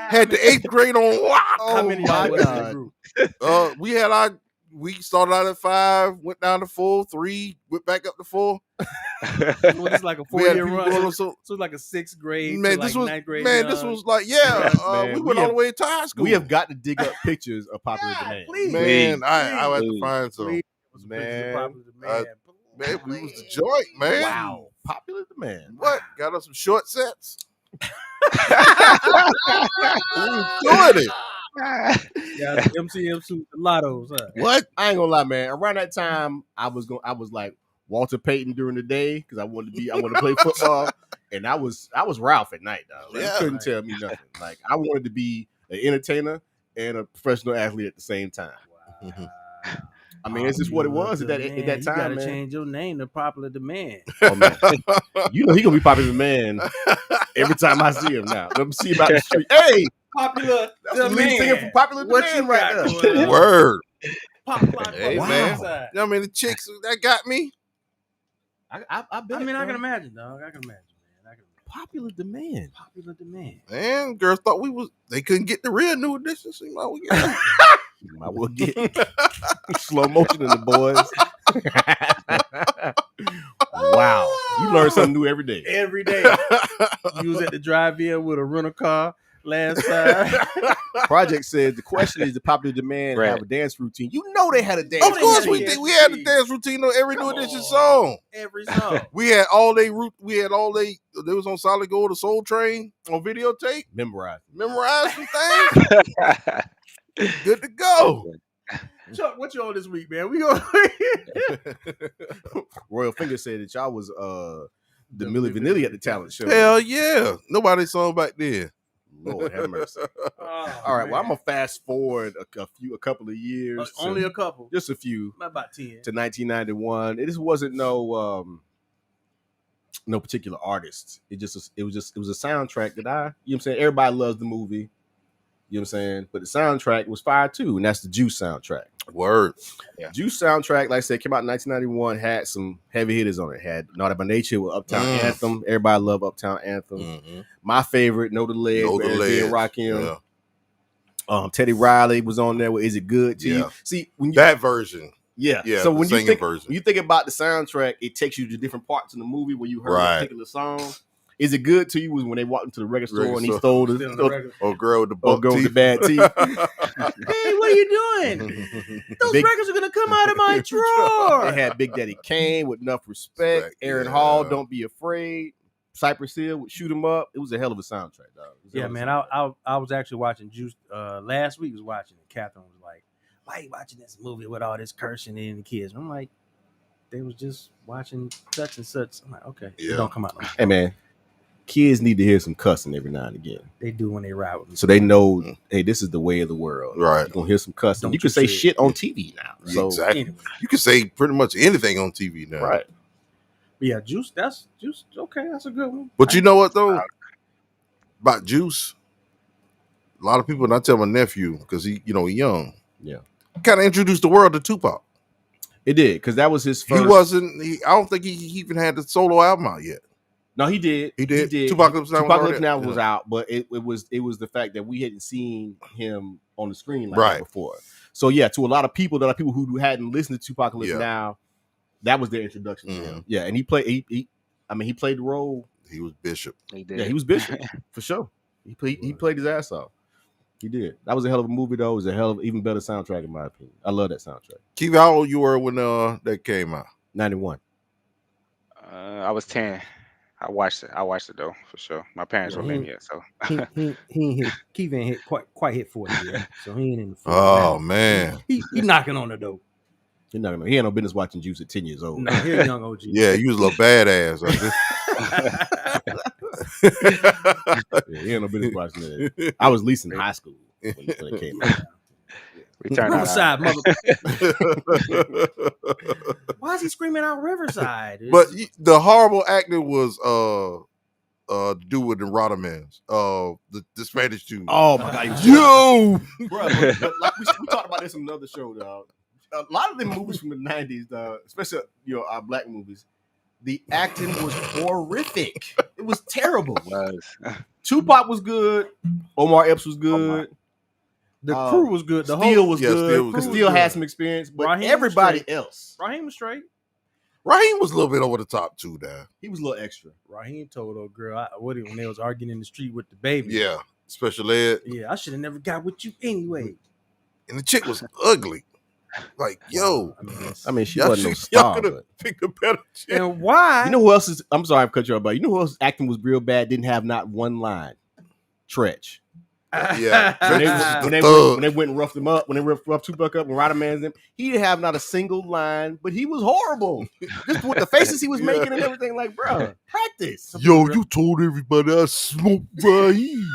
Had the 8th grade on lock. How many y'all was in the group? We started out at 5, went down to 4, 3, went back up to 4. Well, it's like a 4-year run. So it's like a 6th grade. Man, to like 9th grade. Man, this was like, we went all the way to high school. We have got to dig up pictures of Popular Demand. Please, man, I have to find some. Man, man, we was the joint, man. Wow, Popular Demand. What? Got us some short sets. We was doing it. Yeah, MCM suit, the lottos. Huh? What? I ain't gonna lie, man. Around that time, I was like Walter Payton during the day because I wanted to play football, and I was Ralph at night. Dog. Like, you couldn't tell me nothing. Like I wanted to be an entertainer and a professional athlete at the same time. Wow. I mean, it's just what it was at that time. You gotta change your name to Popular Demand. Oh man, you know he gonna be Popular Demand every time I see him now. Let me see him out the street. Hey. Popular Demand. Lead singer for Popular Demand right there. Word. Hey, man. You know how many chicks that got me? I bet. I mean, I can imagine, dog. I can imagine, man. Popular Demand. Popular Demand. Man, girls thought they couldn't get the real New Edition. So we get I will get slow motion in the boys. Wow. You learn something new every day. Every day. You was at the drive-in with a rental car last time. Project says the question is, the Popular Demand have a dance routine? You know they had a dance routine. Of course we did. We had a dance routine on every New Edition song. Every song. We had all they they was on Solid Gold, the Soul Train on videotape. Memorize some things. Good to go. Chuck, what you on this week, man? We going Royal Finger said that y'all was the Milli Vanilli at the talent show. Hell yeah. Nobody saw back then. Lord have mercy. All right, well, I'm gonna fast forward a couple of years. Only a couple. Just a few. About 10. To 1991. This wasn't no particular artist. It was a soundtrack that you know what I'm saying? Everybody loves the movie. You know what I'm saying? But the soundtrack was fire too, and that's the Juice soundtrack. Word. Yeah. Juice soundtrack, like I said, came out in 1991, had some heavy hitters on it. Had Naughty by Nature with Uptown Anthem. Everybody loved Uptown Anthem. Mm-hmm. My favorite, Know the Ledge, and Rakim. Yeah. Teddy Riley was on there with Is It Good to You? See, when that version. Yeah. So when you think about the soundtrack, it takes you to different parts in the movie where you heard a particular song. Is It Good to You was when they walked into the record store and he stole the girl with the bad teeth. Hey, what are you doing? Those records are gonna come out of my drawer. They had Big Daddy Kane with Enough Respect. Aaron Hall, Don't Be Afraid. Cypress Hill would Shoot 'Em Up. It was a hell of a soundtrack, dog. Yeah, man. I was actually watching Juice last week. Was watching it. Catherine was like, "Why are you watching this movie with all this cursing and the kids?" I'm like, "They was just watching such and such." I'm like, "Okay, it don't come out." Hey, man. Kids need to hear some cussing every now and again. They do when they ride with me. So they know, hey, this is the way of the world. Right. You're going to hear some cussing. You can say shit on TV now. So, exactly. Anyway. You can say pretty much anything on TV now. Right. But yeah, Juice, that's Juice. Okay, that's a good one. But you know what, though? About Juice, a lot of people, and I tell my nephew, because he young. Yeah. Kind of introduced the world to Tupac. It did, because that was his first. I don't think he even had the solo album out yet. No, he did. He did. Tupac Lips Now was out, but it was the fact that we hadn't seen him on the screen like that before. So yeah, to a lot of people, there are people who hadn't listened to Tupac Lips Now, that was their introduction to him. Yeah, and he played the role. He was Bishop. He did. Yeah, he was Bishop for sure. He played his ass off. He did. That was a hell of a movie, though. It was a hell of even better soundtrack in my opinion. I love that soundtrack. Keith, how old you were when that came out? 91. I was 10. I watched it though, for sure. My parents weren't in yet, so Keith ain't quite hit 40 yet, so he ain't in the 40. Oh man, he knocking on the door. He had no business watching Juice at 10 years old. No, he a young OG. Yeah, he was a little badass. He had no business watching that. I was at least in high school when it came out. Riverside, mother. Why is he screaming out Riverside? But the horrible acting was the dude with the Rodamans, the Spanish dude. Oh my god, bro! Like we talked about this in another show, dog. A lot of the movies from the 90s, dog, especially our black movies, the acting was horrific. It was terrible. Tupac was good. Omar Epps was good. The crew was good. The Steel was good. Steel had some experience, but Raheem everybody else. Raheem was straight. Raheem was a little bit over the top too, now. He was a little extra. Raheem told old girl when they was arguing in the street with the baby. Yeah, special ed. Yeah, I should have never got with you anyway. And the chick was ugly. Like, yo. I mean, she wasn't no star. Y'all could have picked a better chick. And why? You know who else is? I'm sorry, I've cut you off, but you know who else acting was real bad? Didn't have not one line. Tretch. Yeah, when they went and roughed him up, when they roughed Tupac up and Rodamans them, he didn't have not a single line, but he was horrible. Just with the faces he was making and everything, like, bro, practice. Yo, you told everybody I smoked Raheem.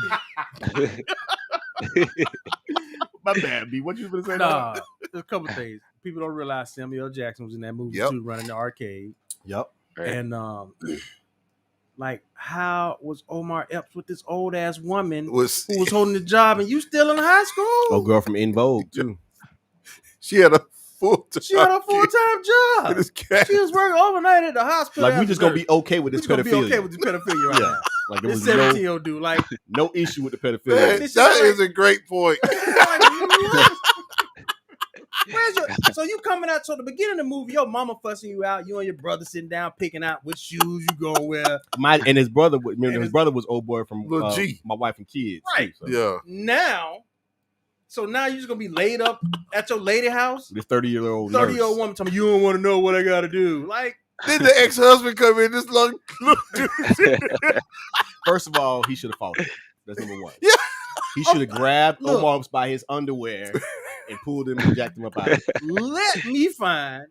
My bad, B. What you gonna say? Nah, there's a couple things. People don't realize Samuel L. Jackson was in that movie too, running the arcade. Yep. And like, how was Omar Epps with this old ass woman who was holding the job, and you still in high school? Oh, girl from In Vogue too. She had a full-time job. She was working overnight at the hospital. Like, we just gonna be okay with this pedophilia. Be okay with this pedophilia right now. Like, it was 17-year-old dude, like, no issue with the pedophilia. Man, that is a great point. So you coming out, so the beginning of the movie, your mama fussing you out, you and your brother sitting down picking out which shoes you gonna wear. His brother was old boy from My Wife and Kids. Right. Too, so. Yeah. Now you're just gonna be laid up at your lady house. This 30-year-old woman telling me, you don't want to know what I gotta do. Like, did the ex-husband come in this long? First of all, he should have fought it. That's number one. Yeah. He should have grabbed Omar by his underwear and pulled him and jacked him up out. Let me find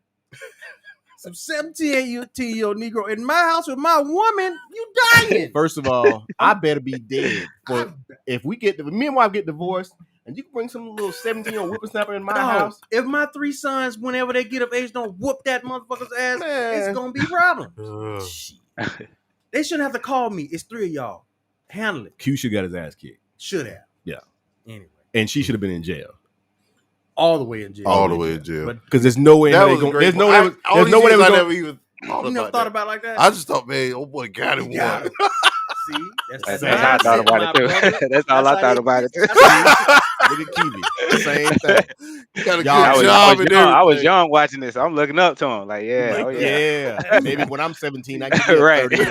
some 17-year-old Negro in my house with my woman. You dying. First of all, I better be dead. But if me and wife get divorced, and you can bring some little 17-year-old whippersnapper in my house. If my 3 sons, whenever they get of age, don't whoop that motherfucker's ass, it's gonna be problems. They shouldn't have to call me. It's 3 of y'all. Handle it. Q should got his ass kicked. Should have. Yeah. Anyway. And she should have been in jail. All the way in jail. All the way in jail. Because there's no way there's no way I never even you never thought about it like that? I just thought, man, oh boy, got it. See, that's how I thought about it too. That's all I thought about it too. Look at Kiwi. Same thing. You got a good job. I was young watching this. I'm looking up to him. Like, yeah. Maybe when I'm 17, I can get right. 30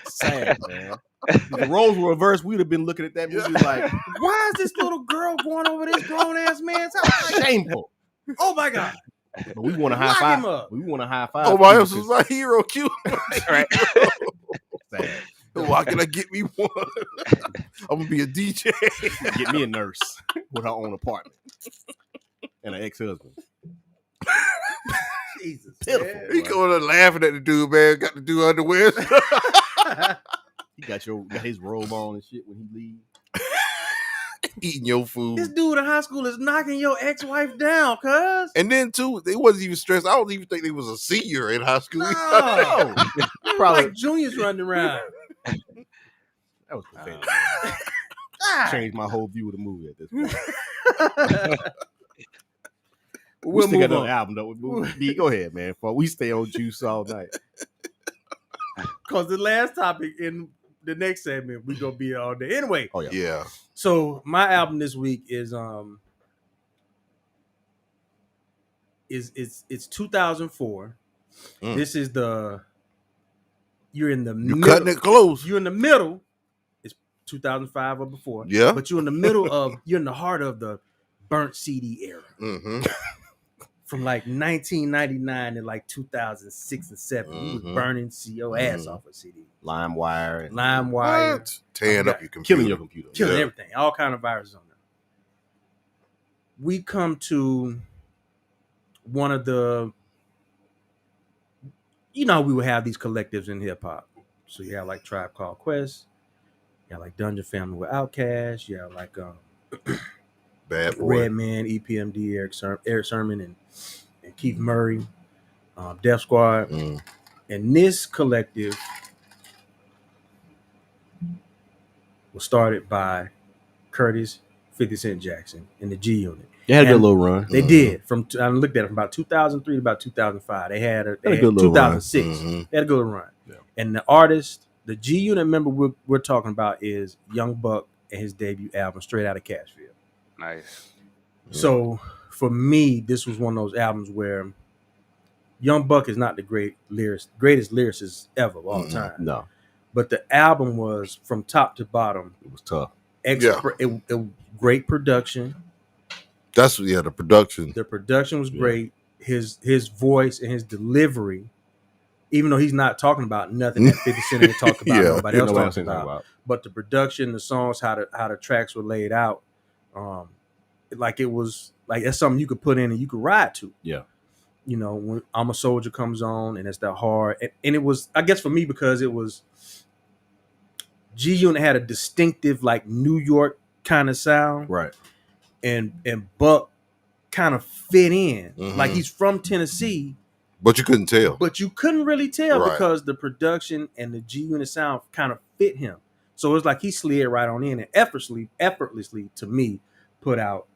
Sad, man. If the roles were reversed, we'd have been looking at that movie like, why is this little girl going over this grown ass man's house? Shameful. Oh my God. But we want a high five. We want a high five. Oh, my else was my hero, Q. Right. Sad. Why can I get me one? I'm gonna be a DJ. Get me a nurse with her own apartment and an ex-husband. Jesus, pitiful. He going there laughing at the dude, man. Got to do underwear. He got his robe on and shit when he leaves. Eating your food. This dude in high school is knocking your ex-wife down, cuz. And then too, they wasn't even stressed. I don't even think they was a senior in high school. No. Probably like juniors running around. That was pathetic. Changed my whole view of the movie at this point. We'll still got another album though. Go ahead, man. We stay on juice all night. Because the last topic in the next segment, we gonna be all day. Anyway. Oh yeah. So my album this week is it's 2004. This is you're in the middle. Cutting it close. You're in the middle. It's 2005 or before. Yeah. But you're in the middle you're in the heart of the burnt CD era. Mm-hmm. From like 1999 to like 2006 and 7. You was burning your ass off of CD. LimeWire. Tearing up your computer. Killing your computer. Killing everything. All kind of viruses on there. We come to one of the, we would have these collectives in hip hop. So you have like Tribe Called Quest. You have like Dungeon Family with Outkast. You have like Bad Boy, Redman, EPMD, Eric Sermon, and Keith Murray, Def Squad. And this collective was started by Curtis 50 Cent Jackson and the G Unit. They had a good little run. They did. I looked at it from about 2003 to about 2005. They had a good 2006. Run. They had a good run. Yeah. And the artist, the G Unit member we're talking about is Young Buck and his debut album, Straight Outta Cashville. Nice. So for me, this was one of those albums where Young Buck is not the greatest lyricist ever of all time. No. But the album was from top to bottom. It was tough. It great production. That's the production. The production was great. His voice and his delivery, even though he's not talking about nothing that 50 Cent would talk about, nobody else talks about. But the production, the songs, how the tracks were laid out, it was like that's something you could put in and you could ride to. Yeah. When I'm a Soldier comes on and it's that hard. And it was, I guess for me, because it was G Unit had a distinctive like New York kind of sound. Right. And Buck kind of fit in. Like he's from Tennessee. But you couldn't tell. But you couldn't really tell because the production and the G Unit sound kind of fit him. So it was like he slid right on in and effortlessly to me put out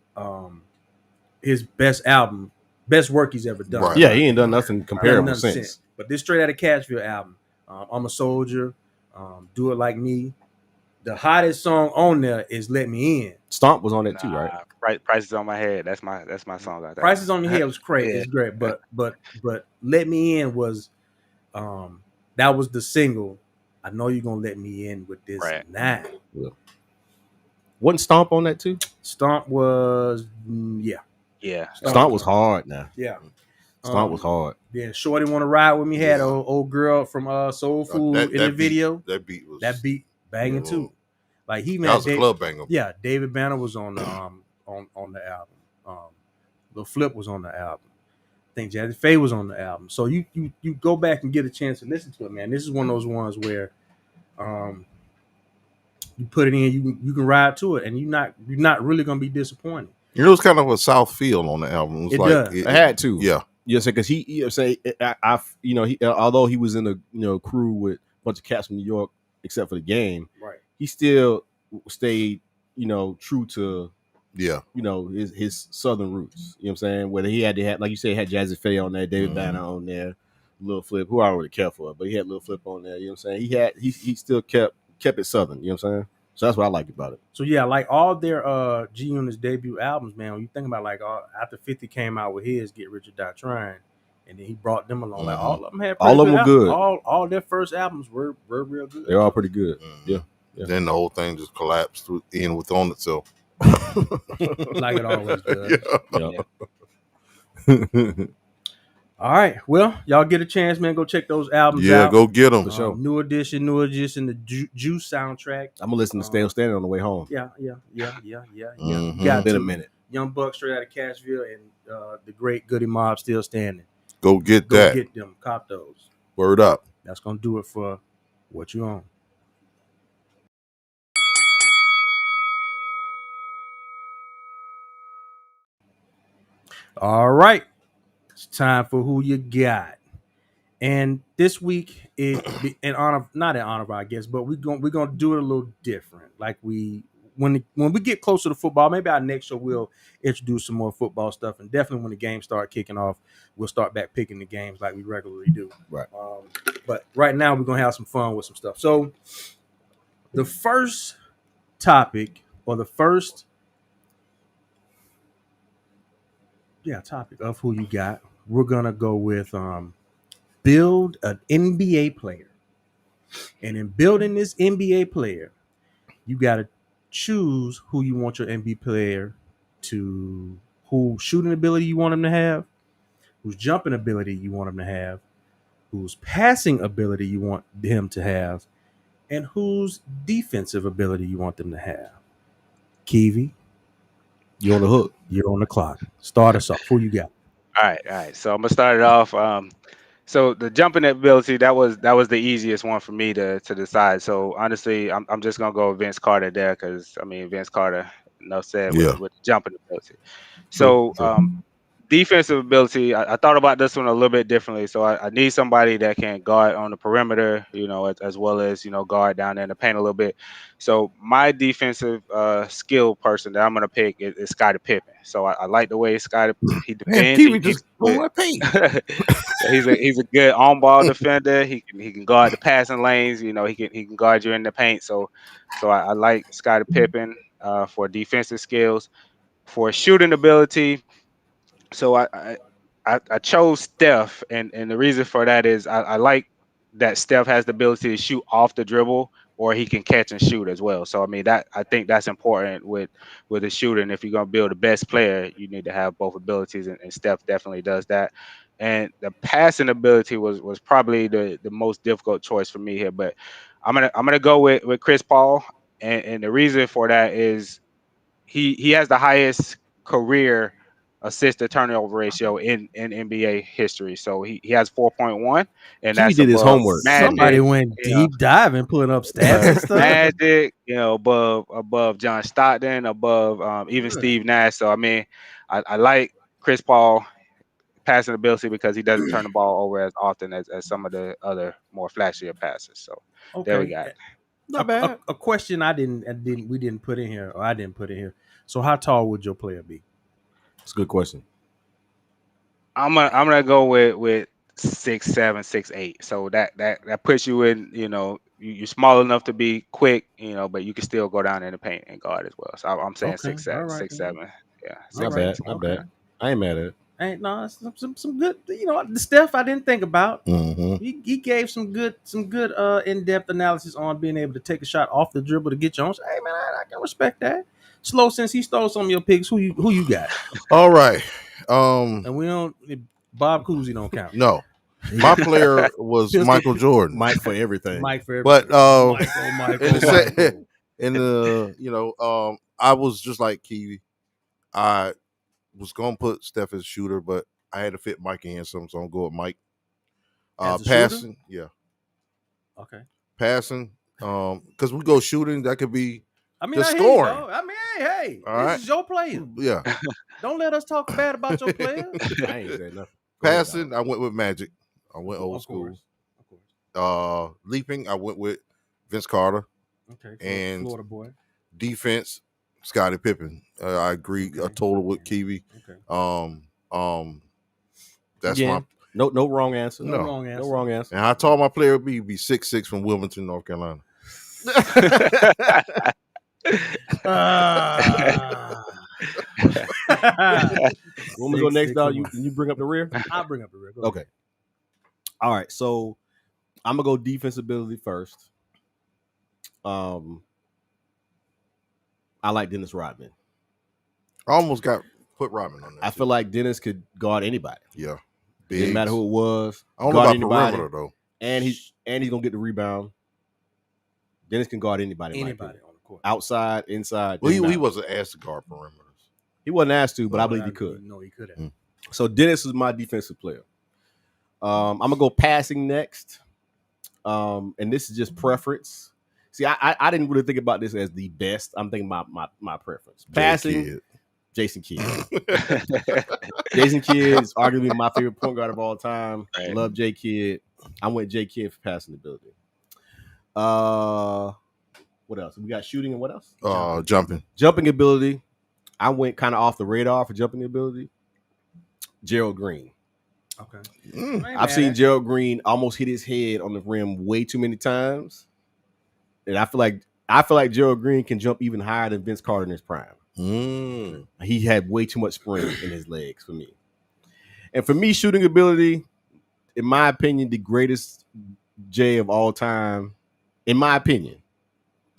his best album, best work he's ever done. Right. Yeah, he ain't done nothing comparable since. But this Straight Outta Cashville album, I'm a Soldier, Do It Like Me. The hottest song on there is Let Me In. Stomp was on it too, right? Prices on My Head. That's my song. Like that. Prices on Your Head was crazy. It's great. But Let Me In was that was the single. I know you're gonna let me in with this now. Yeah. Wasn't Stomp on that too? Stomp was Yeah. Stomp was hard now. Yeah. Stomp was hard. Yeah, Shorty Wanna Ride With Me had an old girl from Soul Food in the video. That beat was banging too. Like that was a club banger. Yeah, David Banner was on on the album. Lil Flip was on the album. I think Jazzy Faye was on the album. So you go back and get a chance to listen to it, man. This is one of those ones where you put it in, you can ride to it, and you're not really gonna be disappointed. It was kind of a South feel on the album. It had to, yeah. Yes, because he although he was in a crew with a bunch of cats from New York, except for the game, right? He still stayed, true to his southern roots. You know what I'm saying? Whether he had to have, like you said, had Jazzy Faye on there, David Banner on there, Lil Flip, who I don't really care for, but he had Lil Flip on there. You know what I'm saying? He still kept it southern. You know what I'm saying? So that's what I like about it. So yeah, like all their G Unit's debut albums, man. When you think about after 50 came out with his Get Rich or Die Trying, and then he brought them along. Like all of them had all of them were good. All their first albums were real good. They're all pretty good. Yeah. Then the whole thing just collapsed in on itself, like it always does. Yeah. All right, well, y'all get a chance, man. Go check those albums out. Yeah, go get them. For sure. New Edition, the Juice soundtrack. I'm gonna listen to Stay on Standing on the way home. Yeah. Mm-hmm. Got been a minute. Young Buck straight out of Cashville and the great Goody Mob still standing. Go get that. Get them. Cop those. Word up. That's gonna do it for What You Own. All right. It's time for Who You Got. And this week, not in honor of our guests, but we're gonna do it a little different. Like when we get closer to football, maybe our next show we'll introduce some more football stuff, and definitely when the games start kicking off, we'll start back picking the games like we regularly do. Right. But right now, we're gonna have some fun with some stuff. So, the first topic, or the first topic of Who You Got, we're gonna go with build an NBA player. And in building this NBA player, you got to choose who you want your NBA player to, whose shooting ability you want him to have, whose jumping ability you want him to have, whose passing ability you want him to have, and whose defensive ability you want them to have. Kiwi, you're on the hook. You're on the clock. Start us off. Who you got? All right. So I'm gonna start it off. So the jumping ability, that was the easiest one for me to decide. So honestly, I'm just gonna go with Vince Carter there, because I mean Vince Carter, enough said with jumping ability. So defensive ability, I thought about this one a little bit differently. So I need somebody that can guard on the perimeter, as well as guard down there in the paint a little bit. So my defensive skill person that I'm gonna pick is Scottie Pippen. So I like the way Scottie he defends. He's a good on-ball defender. He can guard the passing lanes. He can guard you in the paint. So I like Scottie Pippen for defensive skills. For shooting ability, so I chose Steph, and the reason for that is I like that Steph has the ability to shoot off the dribble, or he can catch and shoot as well. So I mean I think that's important with the shooting. If you're gonna build the best player, you need to have both abilities, and Steph definitely does that. And the passing ability was probably the most difficult choice for me here, but I'm gonna go with Chris Paul, and the reason for that is he has the highest career assist to turnover ratio in NBA history. So he has 4.1, and that's did his homework. Magic, somebody went deep diving, pulling up stats and stuff. Magic, above John Stockton, above even Steve Nash. So I mean, I like Chris Paul passing ability because he doesn't turn the ball over as often as some of the other more flashier passes. So there we got it. Not bad. A question we didn't put in here, or I didn't put in here. So how tall would your player be? That's a good question. I'm gonna go with 6'7", 6'8". So that puts you in, you're small enough to be quick, but you can still go down in the paint and guard as well. So I'm saying 6'7", 6'7". Yeah, not bad. I ain't mad at it. Ain't some good, the Steph I didn't think about. Mm-hmm. He gave some good in-depth analysis on being able to take a shot off the dribble to get you on. Hey man, I can respect that. Slow, since he stole some of your picks, who you got? All right. And we don't, Bob Cousy don't count. No. My player was Michael Jordan. Mike for everything. But Michael. I was just like Kiwi. I was gonna put Steph as shooter, but I had to fit Mike in some, so I'm going with Mike. Passing, yeah. Okay. Passing, because we go shooting, that could be. Just scoring. I mean, hey, this is your player. Yeah. Don't let us talk bad about your player. I ain't saying nothing. Passing, I went with Magic. I went old school. Of course. Leaping, I went with Vince Carter. Okay. And Florida boy. Defense, Scottie Pippen. I agree. A total with Kiwi. Okay. That's my no wrong answer. No wrong answer. And I told my player would be 6'6" from Wilmington, North Carolina. When we go next, dog, you bring up the rear? I'll bring up the rear. Okay. All right. So I'm gonna go defensibility first. I like Dennis Rodman. I almost put Rodman on there. I feel like Dennis could guard anybody. Yeah. It didn't matter who it was. I don't know about anybody. Perimeter though. And he's gonna get the rebound. Dennis can guard anybody. Anybody on the court. Outside, inside. Well, he wasn't asked to guard perimeters. He wasn't asked to, but I believe he could. No, he couldn't. So Dennis is my defensive player. I'm gonna go passing next. And this is just preference. See, I didn't really think about this as the best. I'm thinking about my preference. Passing, Jason Kidd. Jason Kidd is arguably my favorite point guard of all time. Right. Love J Kidd. I went J Kidd for passing ability. What else? We got shooting and what else? Jumping ability. I went kind of off the radar for jumping ability. Gerald Green. Okay. I've seen Gerald Green almost hit his head on the rim way too many times. And I feel like Gerald Green can jump even higher than Vince Carter in his prime. He had way too much spring in his legs for me. And for me, shooting ability, in my opinion, the greatest J of all time, in my opinion,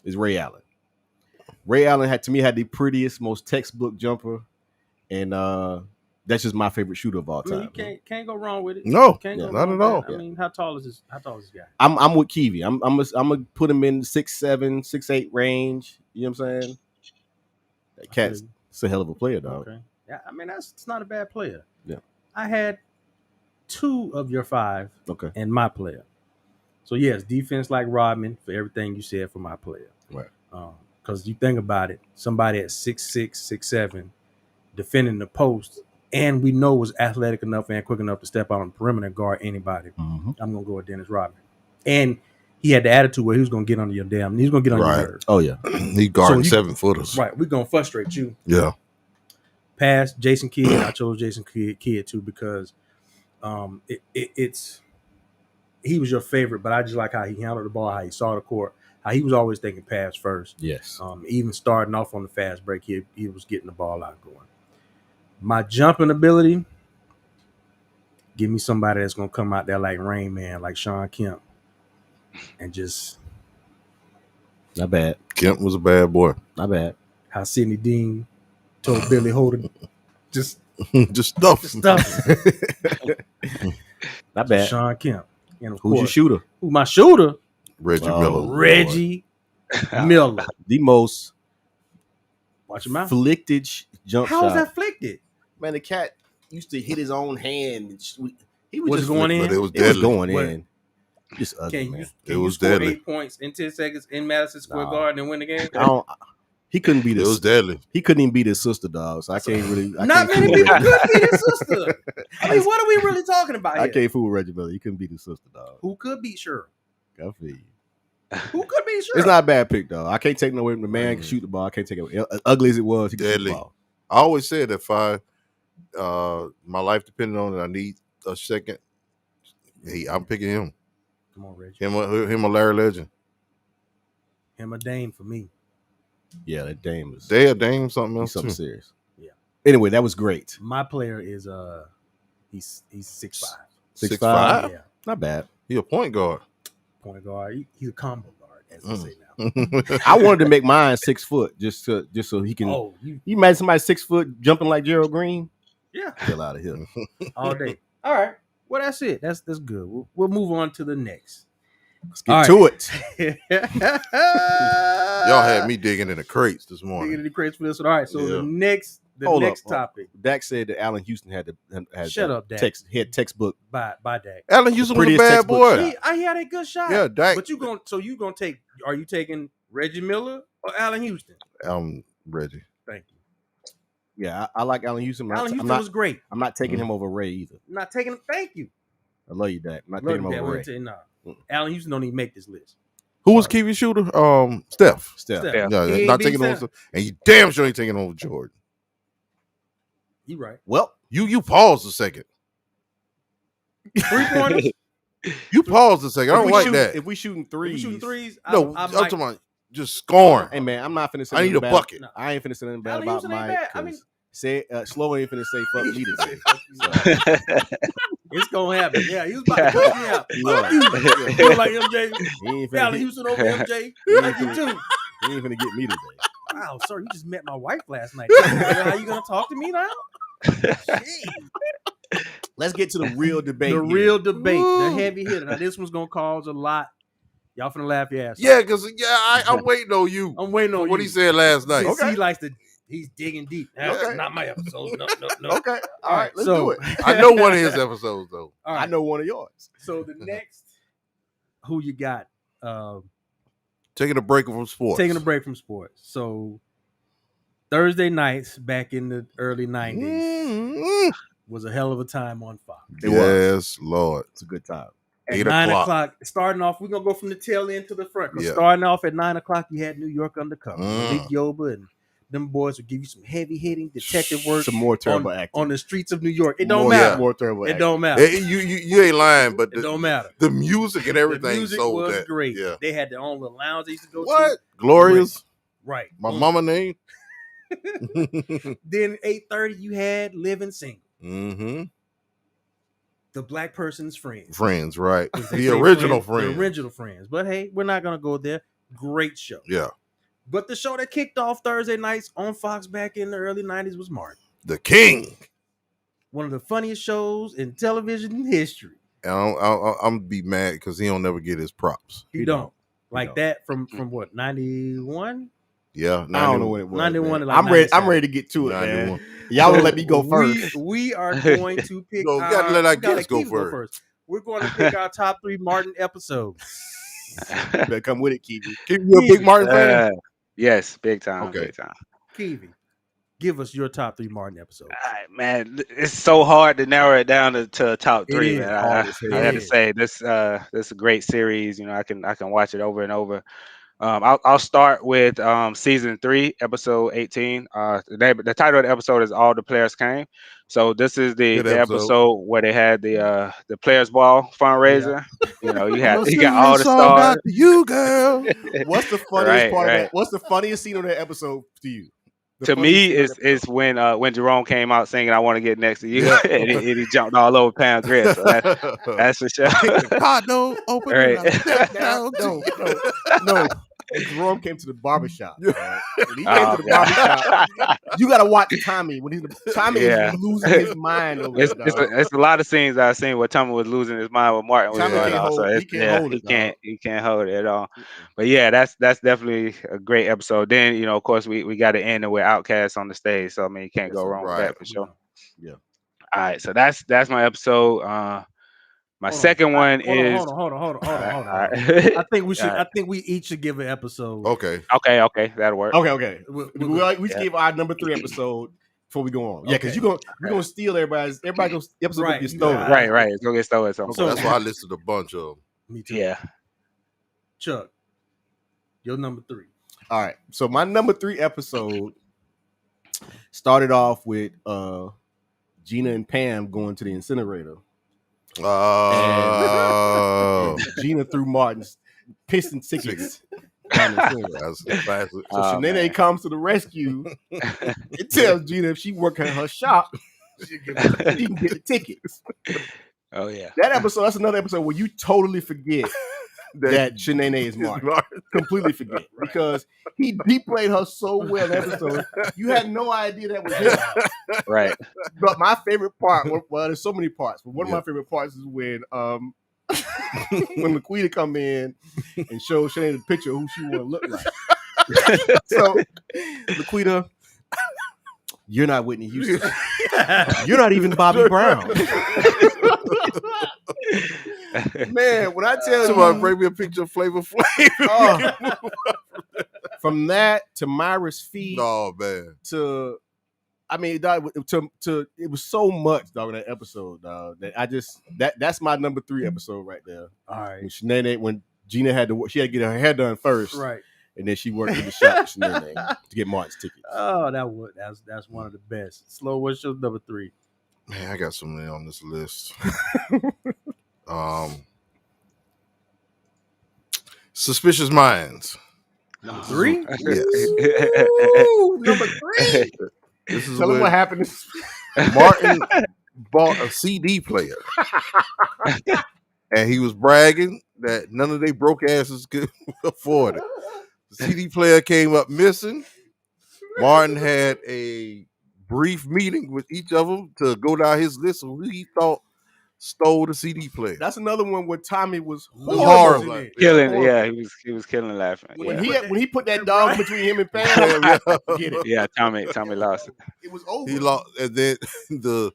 is Ray Allen. Ray Allen had the prettiest, most textbook jumper, and that's just my favorite shooter of all time. I mean, you can't go wrong with it. No, not at all. I mean, how tall is this guy? I'm with Kiwi. I'm gonna put him in 6'7", 6'8" range. You know what I'm saying? That cat's a hell of a player, dog. Okay. Yeah, I mean it's not a bad player. Yeah. I had 2 of your 5 in my player. So yes, defense like Rodman for everything you said for my player. Right. Because you think about it, somebody at 6'6", 6'7", defending the post, and we know was athletic enough and quick enough to step out on the perimeter and guard anybody. Mm-hmm. I'm gonna go with Dennis Rodman. And he had the attitude where he was gonna get under your he's gonna get on your nerves. Oh yeah. He guarding 7-footers. Right. We're gonna frustrate you. Yeah. Pass Jason Kidd. I chose Jason Kidd too because it's he was your favorite, but I just like how he handled the ball, how he saw the court, how he was always thinking pass first. Yes. Even starting off on the fast break, he was getting the ball out going. My jumping ability, give me somebody that's gonna come out there like Rain Man, like Sean Kemp, and just not bad. Kemp was a bad boy. Not bad. How Sidney Dean told Billy Holden, just stuff. Not bad. Sean Kemp. And of who's course, your shooter? Who's my shooter? Reggie Miller. Reggie Miller. The most watch him out. Flicted jump shot. How is that flicted? Man, the cat used to hit his own hand. He was just going in. But it was deadly. Going in. Just ugly, man. It was deadly. 8 points in 10 seconds in Madison Square Garden and win the game. He couldn't beat it. It was deadly. He couldn't even beat his sister, dog. So I can't really. Not many people could beat his sister. I mean, what are we really talking about here? I can't fool with Reggie Miller. He couldn't beat his sister, dog. Who could beat Cheryl? I feel you. Who could beat Cheryl? It's not a bad pick, though. I can't take no way from the man can shoot the ball. I can't take it away. As ugly as it was, he could shoot the ball. I always said if my life depended on it, I need a second. Hey, I'm picking him. Come on, Reggie. Him a Larry Legend. Him a Dame for me. Yeah, that Dame is. Dame something else. Something serious. Yeah. Anyway, that was great. My player is he's 6'5". 6'5"? Yeah. Not bad. He a point guard. Point guard. He's a combo guard, as they say now. I wanted to make mine 6 foot just so he can. Oh, you imagine somebody 6 foot jumping like Gerald Green? Yeah. Get out of here. All day. All right. Well, that's it. That's good. We'll move on to the next. Let's get to it. Y'all had me digging in the crates this morning. Digging in the crates for this one. All right. So the next The next topic. Dak said that Allen Houston had shut up, Dak. Textbook. By Dak. Allen Houston was a bad boy. He had a good shot. Yeah, Dak. But you gonna take? Are you taking Reggie Miller or Allen Houston? Reggie. Thank you. Yeah, I like Allen Houston. Allen Houston was great. I'm not taking him over Ray either. Not taking him. Thank you. I love you, Dak. I'm not taking him over Ray. Allen Houston don't even make this list. Who was Kiwi shooter? Steph. Yeah, not taking over. And you damn sure ain't taking over Jordan. You right. Well, you pause a second. 3-pointers. You pause a second. I don't like that. If we shooting threes, no, I'm talking about just scoring. Hey man, I'm not finna say. I need a bucket. No. I ain't finna say anything bad about Mike. I mean, Slow ain't finna say fuck me today. It's gonna happen. Yeah, he was about to push me out. Fuck you. You like MJ? Allen Houston over MJ. Like you too. He ain't finna get me today. Wow, sir, you just met my wife last night. How you gonna talk to me now? Let's get to the real debate. The heavy hitter. Now this one's gonna cause a lot. Y'all finna laugh your ass off. Yeah, because I'm waiting on you. I'm waiting on what he said last night. Okay. He likes to. He's digging deep. That's not my episode. No. Okay. All right. Let's do it. I know one of his episodes though. Right. I know one of yours. So the next, who you got? Taking a break from sports. So Thursday nights back in the early 90s was a hell of a time on Fox. Yes, Lord. It's a good time. At 9 o'clock, starting off, we're going to go from the tail end to the front. Starting off at 9 o'clock, you had New York Undercover. Malik Yoba and them boys would give you some heavy-hitting detective work. Some more terrible acting. On the streets of New York. It don't matter. More terrible acting. It don't matter. You ain't lying, but it don't matter. The music and everything. The music was great. Yeah. They had their own little lounge they used to go to. What? Glorious. Right. My mama name. Then 8:30, you had Living Single. Mm-hmm. The black person's friends. Friends, right. The original friends. The original friends. But hey, we're not going to go there. Great show. Yeah. But the show that kicked off Thursday nights on Fox back in the early 90s was Martin. The King. One of the funniest shows in television history. And I'm going to be mad because he don't never get his props. He don't. Like that from what, 91? Yeah, 91. I don't know what it was. 91. Like I'm ready to get to it, 91. Man. Y'all will let me go first. We are going to pick. You gotta let our guests go first. We're going to pick our top 3 Martin episodes. Better come with it, Kiwi. You a big Martin fan? Yes, big time. Okay. Big time. Kiwi, give us your top 3 Martin episodes. All right, man, it's so hard to narrow it down to top 3. Man. I got to say this is a great series. You know, I can watch it over and over. I'll start with season 3, episode 18. The title of the episode is "All the Players Came." So this is the episode where they had the Players Ball fundraiser. Yeah. You know, you got all the stars. You girl. What's the funniest part of that? What's the funniest scene of that episode to you? To me, is when Jerome came out singing "I Want to Get Next to You," and he jumped all over Pam Grier. So that's for sure. God, no, open no. Jerome came to the barbershop. When he came to the barbershop, you gotta watch Tommy when Tommy is losing his mind over it's a lot of scenes I've seen where Tommy was losing his mind with Martin was going on. So he can't hold it at all. But yeah, that's definitely a great episode. Then, you know, of course we got to end it with Outkast on the stage. So I mean, you can't go wrong with that for sure. Yeah. All right, so that's my episode. My second one is. Hold on. I think we each should give an episode. Okay, that'll work. Okay. We should give our number 3 episode before we go on. Yeah, because we're gonna steal everybody's. Everybody's episode gonna get stolen. Right. It's gonna get stolen. So that's why I listed a bunch of them. Me too. Yeah. Chuck, your number 3. All right. So my number 3 episode started off with Gina and Pam going to the incinerator. And Gina threw Martin's piston tickets. That's classic. So Shanae comes to the rescue and tells Gina if she work at her shop, she can get the tickets. Oh yeah. That's another episode where you totally forget that Shanae is Martin. Completely forget. Because he played her so well in the episode. You had no idea that was him. Right. But my favorite part, well, there's so many parts, but one of my favorite parts is when Laquita come in and show Shanae the picture of who she want to look like. So Laquita, You're not Whitney Houston. You're not even Bobby Brown. Man, when I tell somebody bring me a picture of Flavor Flav. From that to Myra's feet. Oh man. To I mean, dog, to it was so much, dog, in that episode, dog. That I just that's my number 3 episode right there. All right. When Gina had to get her hair done first, right, and then she worked in the shop with Shanae to get Martin's tickets. Oh, that's one of the best. Slow, what's your number 3? Man, I got something on this list. Suspicious Minds. Number 3? Yes. Ooh, number 3. This is Tell him what happened. Martin bought a CD player. And he was bragging that none of they broke asses could afford it. The CD player came up missing. Martin had a brief meeting with each of them to go down his list of who he thought stole the CD player. That's another one where Tommy was horrible. Killing, yeah, he was killing laughing. When he put that dog between him and Pam, get it. Yeah, Tommy lost it. It was over. He lost, and then the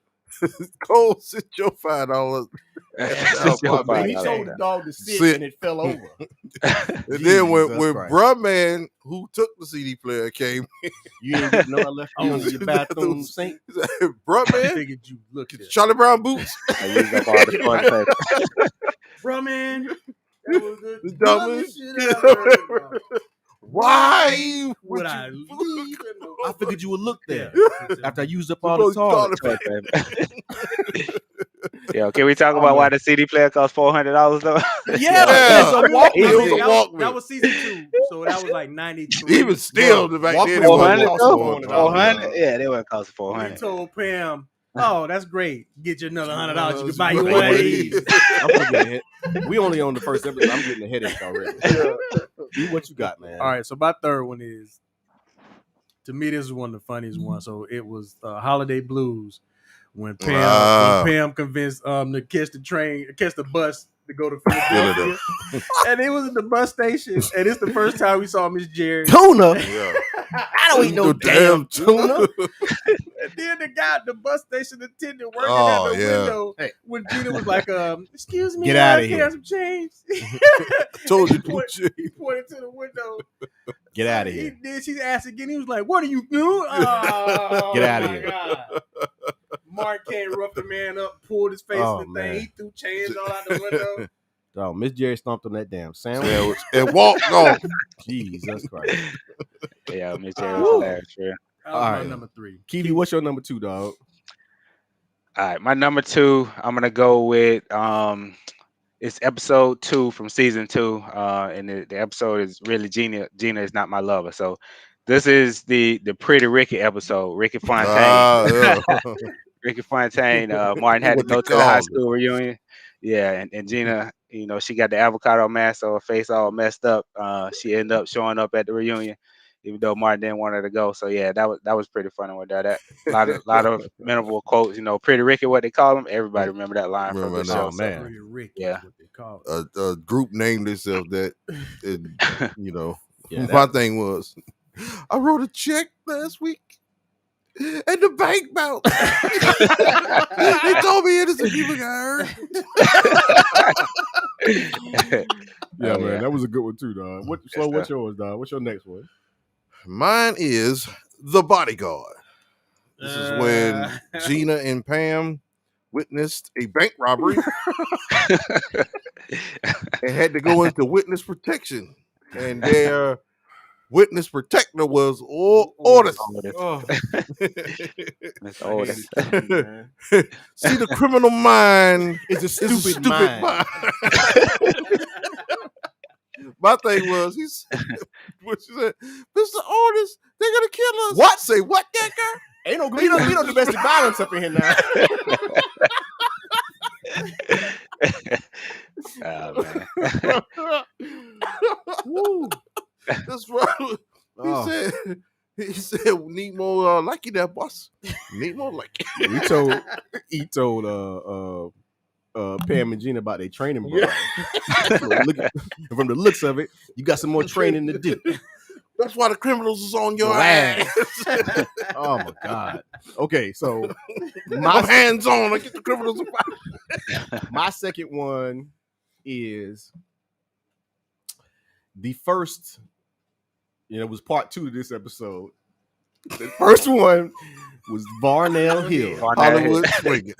Cole sit your $5. And he told the dog to sit, and it fell over. And then when bruh man who took the CD player came, you ain't get no left on your bathroom sink. Bruh man, figured you look at Charlie Brown boots. I used up all the fun. Bruh man, that was the dumbest shit I heard. Why would I leave? I figured you would look there Yeah. after I used up all the toilet. Yeah, can we talk about why the CD player cost $400 though? Yeah, Walkman. that was season 2, so that was like 93. Even still, the back then, $400. Yeah, they would cost $400. We told Pam, "Oh, that's great. Get you another $100. You can buy you one of these." I'm gonna get a hit. We only on the first episode. I'm getting a headache already. Do what you got, man. All right, so my third one is, to me, this is one of the funniest ones. So it was Holiday Blues when Pam convinced to catch the bus to go to Philadelphia. And it was at the bus station, and it's the first time we saw Miss Jerry. Tuna. Yeah. I don't eat no damn tuna. And then the bus station attendant working at the window when Gina was like, "Excuse me, get out of here. here. Some change." Told you, he pointed to the window. Get out of here. She asked again. He was like, "What are you doing?" Oh, get out of here. God. Mark came, roughed the man up, pulled his face in the thing. He threw change all out the window. Oh, Miss Jerry stomped on that damn sandwich and walked off. Jesus Christ. Yeah, Miss Jerry was hilarious. Yeah. All right, number 3. Kiwi, what's your number 2, dog? All right, my number 2, I'm gonna go with it's episode 2 from season 2, and the episode is really Gina is not my lover. So this is the Pretty Ricky episode. Ricky Fontaine. Ricky Fontaine. Martin had to go to the high school reunion. Yeah, and Gina, she got the avocado mask, so her face all messed up. She ended up showing up at the reunion, even though Martin didn't want her to go. So yeah, that was pretty funny with that. A lot of memorable quotes. Pretty Ricky, what they call him. Everybody remember that line from the show. Man. Pretty Ricky, yeah. what they call it. A group named themselves that. Yeah, my thing was, I wrote a check last week. And the bank bounced. They told me innocent people got hurt. Man, that was a good one too, dog. What's yours, dog? What's your next one? Mine is The Bodyguard. This is when Gina and Pam witnessed a bank robbery and had to go into witness protection. And their witness protector was Otis. See, the criminal mind is a stupid mind. My thing was, what she said, Mr. Otis, they're gonna kill us. What? Say what, that girl? Ain't no domestic violence up in here now. Oh, man. Woo. That's right. He said, need more like you there, boss. Need more like you. He told Pam and Gina about their training, bro. From the looks of it, you got some more training to do. That's why the criminals is on your ass. Oh my God. Okay, so my hands on. I get the criminals. My second one is the first. It was part 2 of this episode. The first one was Varnell Hill, Hollywood swinging.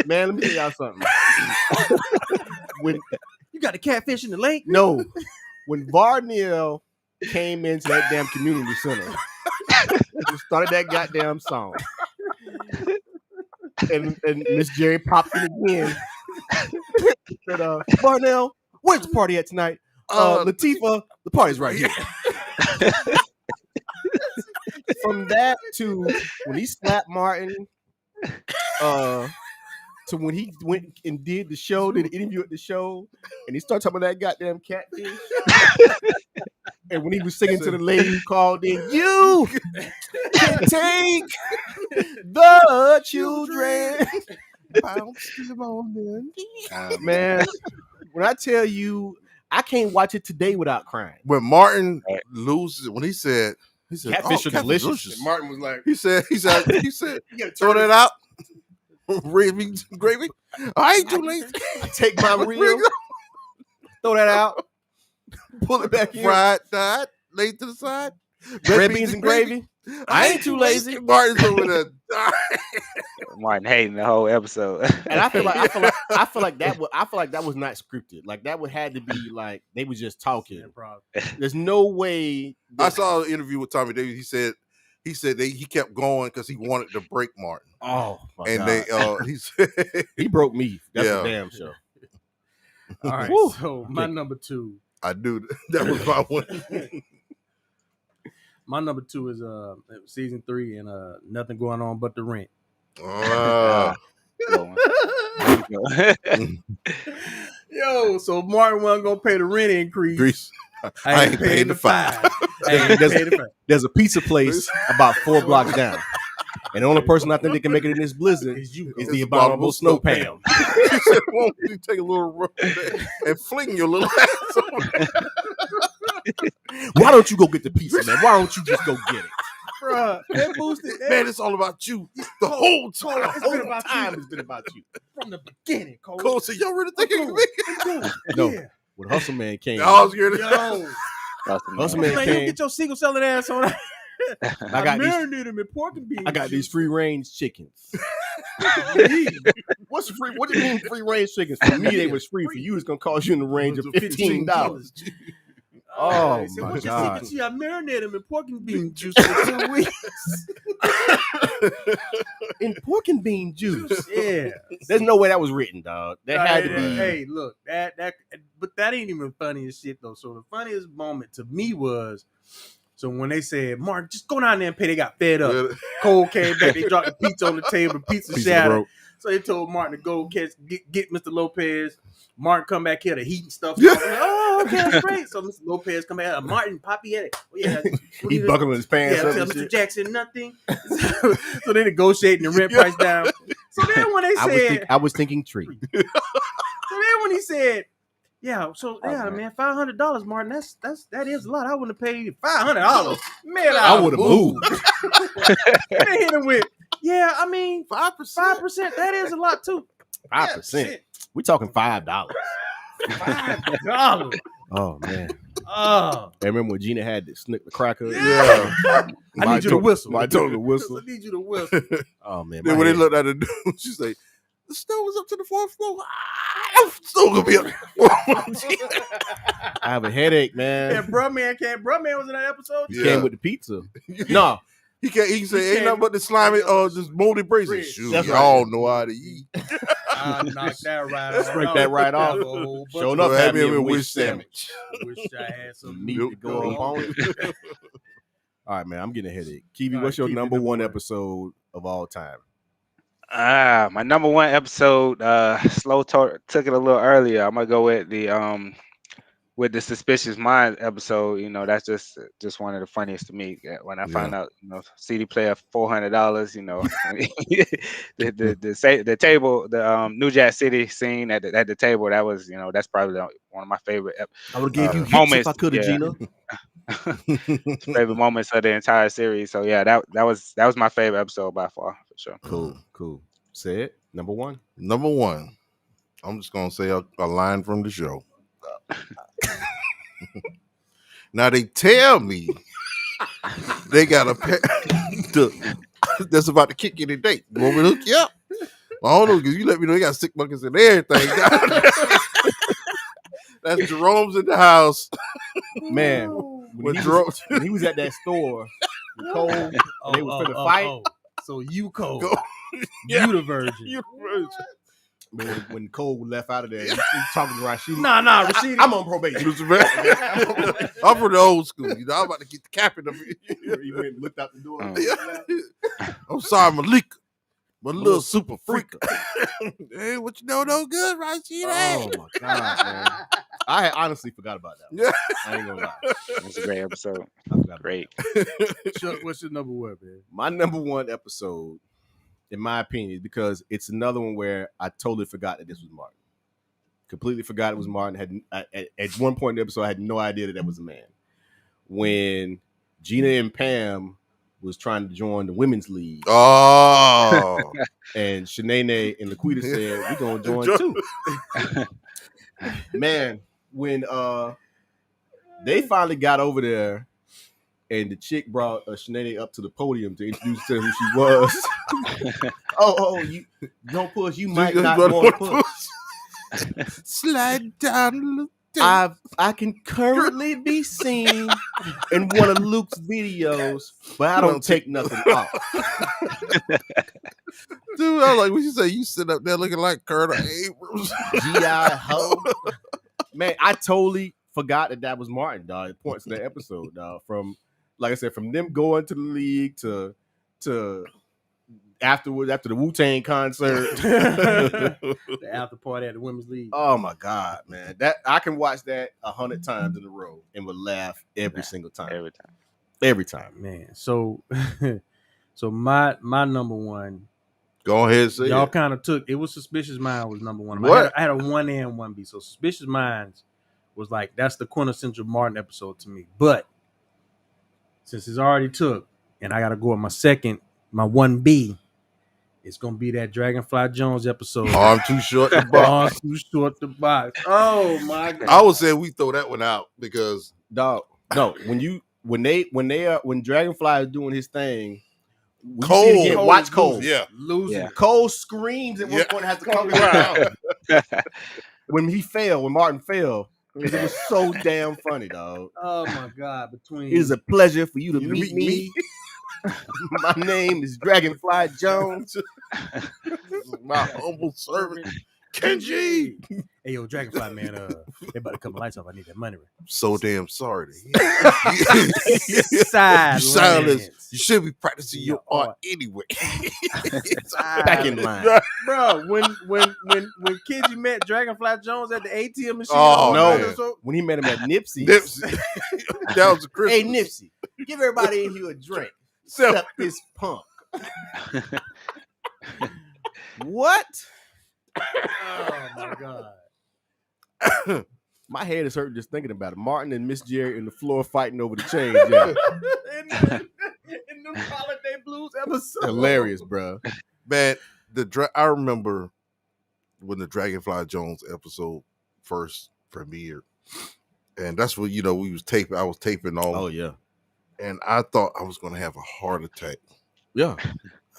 Man, let me tell y'all something. When you got the catfish in the lake? No, when Varnell came into that damn community center, started that goddamn song, and Miss Jerry popped in again. Said, Varnell, where's the party at tonight? Latifah, the party's right here. From that to when he slapped Martin, to when he went and did the show, did an interview at the show, and he started talking about that goddamn catfish. And when he was singing to the lady who called in, you can take the children. Man, when I tell you, I can't watch it today without crying. When Martin loses, when he said catfish are delicious. And Martin was like, he said, you throw that out. Gravy. I ain't too lazy. I take my reel, throw that out, pull it back in. Fried, died, laid to the side. Red beans and gravy. I ain't too lazy. Martin's over there. Martin hating the whole episode. And I feel like that was not scripted. Like that would had to be like they was just talking. There's no way. I saw an interview with Tommy Davis. He said he kept going because he wanted to break Martin. Oh, my and God. He said he broke me. That's a damn show. All right, so my number 2. I knew that was my one. My number 2 is season 3 and Nothing Going On But the Rent. Yo, so Martin wasn't gonna pay the rent increase. I ain't paid the fine. There's a pizza place about 4 blocks down. And the only person I think that can make it in this blizzard is the abominable Snow Pam. She said, won't you take a little rub and fling your little ass on. Why don't you go get the pizza, man? Why don't you just go get it? Bruh, that boosted. Man, it's all about you. The whole time. It's been about you. From the beginning, Cole. Cole said, y'all really thinking of me? No. When Hustle Man came. I was scared. Hustle Man came. You get your single selling ass on. I marinated him in pork and beans. I got these free range chickens. What's free? What do you mean free range chickens? For me, they was free. For you, it's gonna cost you in the range of $15. Oh my God! I marinated him in pork and bean juice for 2 weeks. In pork and bean juice. Yeah. There's no way that was written, dog. That had to be. Hey, look, but that ain't even funny as shit though. So the funniest moment to me was. So when they said, Mark, just go down there and pay, they got fed up. Cole came back, they dropped the pizza on the table, pizza shattered. So they told Martin to go get Mr. Lopez. Martin come back here to heat and stuff. Oh, okay, that's great. So Mr. Lopez come back, Martin, Poppy at it. Oh, yeah, he buckling his pants. Yeah, tell Mr. Jackson nothing. So they negotiating the rent price down. So then when they said, I was thinking tree. So then when he said, man, $500, Martin. That is a lot. I wouldn't have paid $500. Man, I would have moved. They hit him with, 5%. 5%. That is a lot too. 5%. We talking $5. $5. Oh man. Oh. I remember when Gina had to snick the cracker. Yeah. I need you to whistle. I told her to whistle. I need you to whistle. Oh man. Then when they looked at the dude, she's like, the snow was up to the 4th floor. I'm still gonna be up. I have a headache, man. Yeah, Bruh Man was in that episode. He came with the pizza. No. He said ain't nothing but the slimy just moldy braces. Shoot, y'all know how to eat. I knocked that right Let's off. break that right off. Showing up had me a wish sandwich. I wish I had some meat to go on it. All right, man. I'm getting a headache. Kiwi, what's your number one episode of all time? My number one episode, took it a little earlier. I'm gonna go with the Suspicious Mind episode. You know, that's just one of the funniest to me. When I found out, CD player $400. You know, the table, the New Jack City scene at the table. That was, that's probably one of my favorite. I would have gave you moments if I could have, Gina. favorite moments of the entire series. So yeah, that was my favorite episode by far, for sure. Cool. Say it. Number one. I'm just gonna say a line from the show. Now they tell me they got a pair that's about to kick you today. You want me to hook you up? I don't know, because you let me know they got sick buckets and everything. That's Jerome's in the house. Man, when he was at that store, Cole, and they was finna fight. So you Cole. Yeah. You the virgin. When Cole left out of there, he's talking to Rashidi. Nah, Rashidi. I'm on probation. I'm from the old school. You know, I'm about to get the cap in the He went and looked out the door. I'm sorry, Malika. My little super freak. Hey, what you know no good, Rashidi? Oh my God, man. I had honestly forgot about that one. I ain't gonna lie. It's a great episode. Great. Chuck, what's your number one, man? My number one episode, in my opinion, is because it's another one where I totally forgot that this was Martin. Completely forgot it was Martin. At one point in the episode, I had no idea that was a man. When Gina and Pam was trying to join the women's league. Oh. And Shanae and Laquita said, we're going to join too. Man, when they finally got over there and the chick brought Shanae up to the podium to introduce her to who she was. You don't push, you might not want to push. Slide down. I can currently be seen in one of Luke's videos, but I don't take nothing off. Dude, I was like, what you say? You sit up there looking like Colonel Abrams. G.I. Ho. Man, I totally forgot that was Martin, dog. At points in that episode, dog. From, like I said, from them going to the league to afterwards, after the Wu-Tang concert. The after party at the women's league. Oh my God, man. That I can watch that 100 times in a row and would laugh every single time. Every time. Man. So my number one. Go ahead, say y'all kind of took it. Was Suspicious Mind was number one. What? I had a 1A and 1B. So Suspicious Minds was like, that's the quintessential Martin episode to me. But since it's already took, and I gotta go with my 1B. It's gonna be that Dragonfly Jones episode. Arm too short to box. Arm too short to box. Oh my God! I would say we throw that one out because dog. No, when Dragonfly is doing his thing, Cole, watch Cole. Yeah, losing. Yeah. Cole screams at one point, has to come around. When Martin fell, it was so damn funny, dog. Oh my God! It is a pleasure for you to meet me. My name is Dragonfly Jones. My humble servant, Kenji. Hey, yo, Dragonfly, man, they about to cut my lights off. I need that money. I'm so damn sorry. Silence. You should be practicing your art anyway. Back in line. Bro, when Kenji met Dragonfly Jones at the ATM machine. Oh, no. When he met him at Nipsey. That was a Christmas. Hey, Nipsey, give everybody in here a drink. Except this punk. What? Oh my God. My head is hurting just thinking about it. Martin and Miss Jerry in the floor fighting over the change. Yeah. in the Holiday Blues episode. Hilarious, bro. Man, I remember when the Dragonfly Jones episode first premiered. And that's what, we was taping. I was taping all. Oh, yeah. And I thought I was going to have a heart attack. Yeah.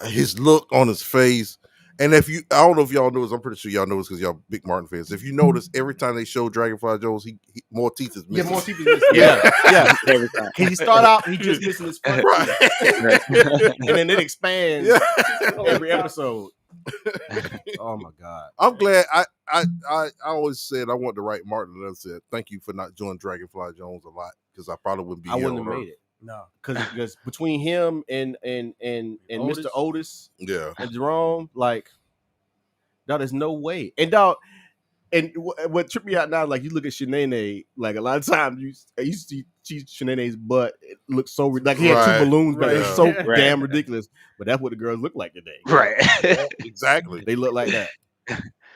His look on his face. And I don't know if y'all know this, I'm pretty sure y'all know this because y'all big Martin fans. If you notice, every time they show Dragonfly Jones, he more teeth is missing. Yeah, more teeth is missing. Yeah. Every time. He start out, he just missing his front. Right. And then it expands every episode. Oh my God. I'm glad. I always said I wanted to write Martin, and I said thank you for not joining Dragonfly Jones a lot because I probably wouldn't be. I wouldn't have made it. No, because between him and Mr. Otis, and Jerome, like, no, there's no way. And dog, and what tripped me out now, like you look at Shanae, like a lot of times you see Shanae's butt. It looks so like he had two balloons, but it's so damn ridiculous. But that's what the girls look like today. Right, exactly. They look like that.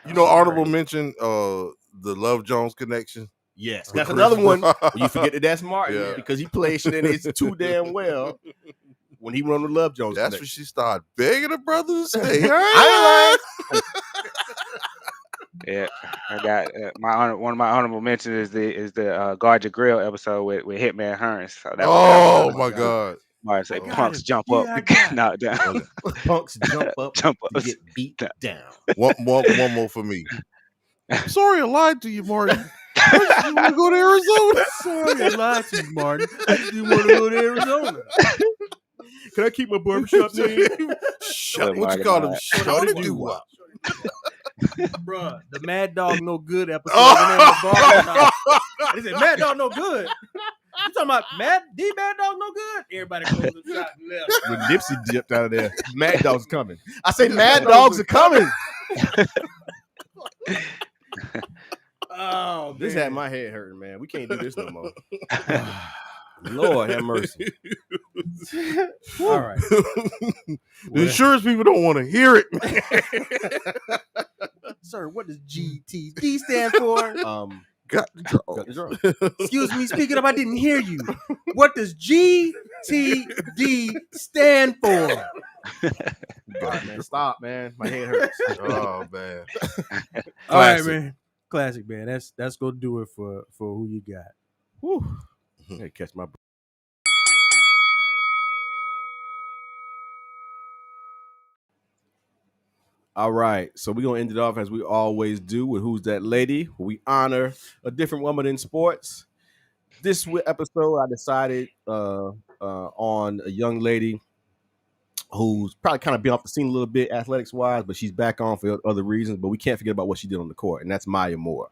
Honorable mention, the Love Jones connection. Yes, that's another one. You forget that that's Martin because he plays shit and it's too damn well. When he run with Love Jones, that's when she started begging her brother to stay. I ain't lying. Yeah, I got one of my honorable mentions is the Guard Your Grill episode with Hitman Hearns. So that my God. Martin said, "Punks jump up to get knocked down." Punks jump up to get beat down. One more for me. I'm sorry I lied to you, Martin. I just didn't want to go to Arizona. Sorry I lied to you, Martin. I just didn't want to go to Arizona. Can I keep my barbershop name? What you call him? Shorty Doo-Wop. Bruh, the Mad Dog No Good episode. They said Mad Dog No Good. You talking about Mad Dog No Good? Everybody closed the shop and left. When Nipsey dipped out of there, Mad Dog's coming. I say Mad Dogs are coming. Oh, this had my head hurting, man. We can't do this no more. Lord have mercy. All right. The insurance people don't want to hear it. Sir, what does GTD stand for? Got the draw. Excuse me, speaking up, I didn't hear you. What does GTD stand for? God, man, stop, man. My head hurts. Oh man. All right, man. Classic, man. That's gonna do it for who you got. Whew. Hey, catch my. All right, so we're gonna end it off as we always do with Who's That Lady, where we honor a different woman in sports. This episode, I decided on a young lady who's probably kind of been off the scene a little bit athletics wise, but she's back on for other reasons. But we can't forget about what she did on the court, and that's Maya Moore.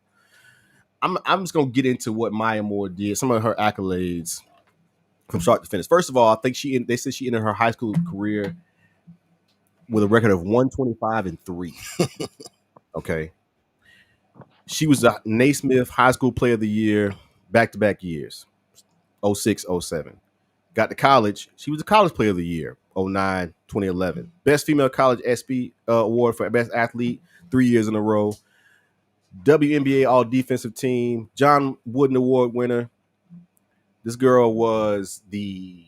I'm just gonna get into what Maya Moore did, some of her accolades from start to finish. First of all, I think they said she ended her high school career with a record of 125-3. Okay. She was a Naismith High School Player of the Year, back-to-back years, 06, 07. Got to college. She was a College Player of the Year, 09, 2011. Best Female College SB Award for Best Athlete, 3 years in a row. WNBA All-Defensive Team, John Wooden Award winner. This girl was the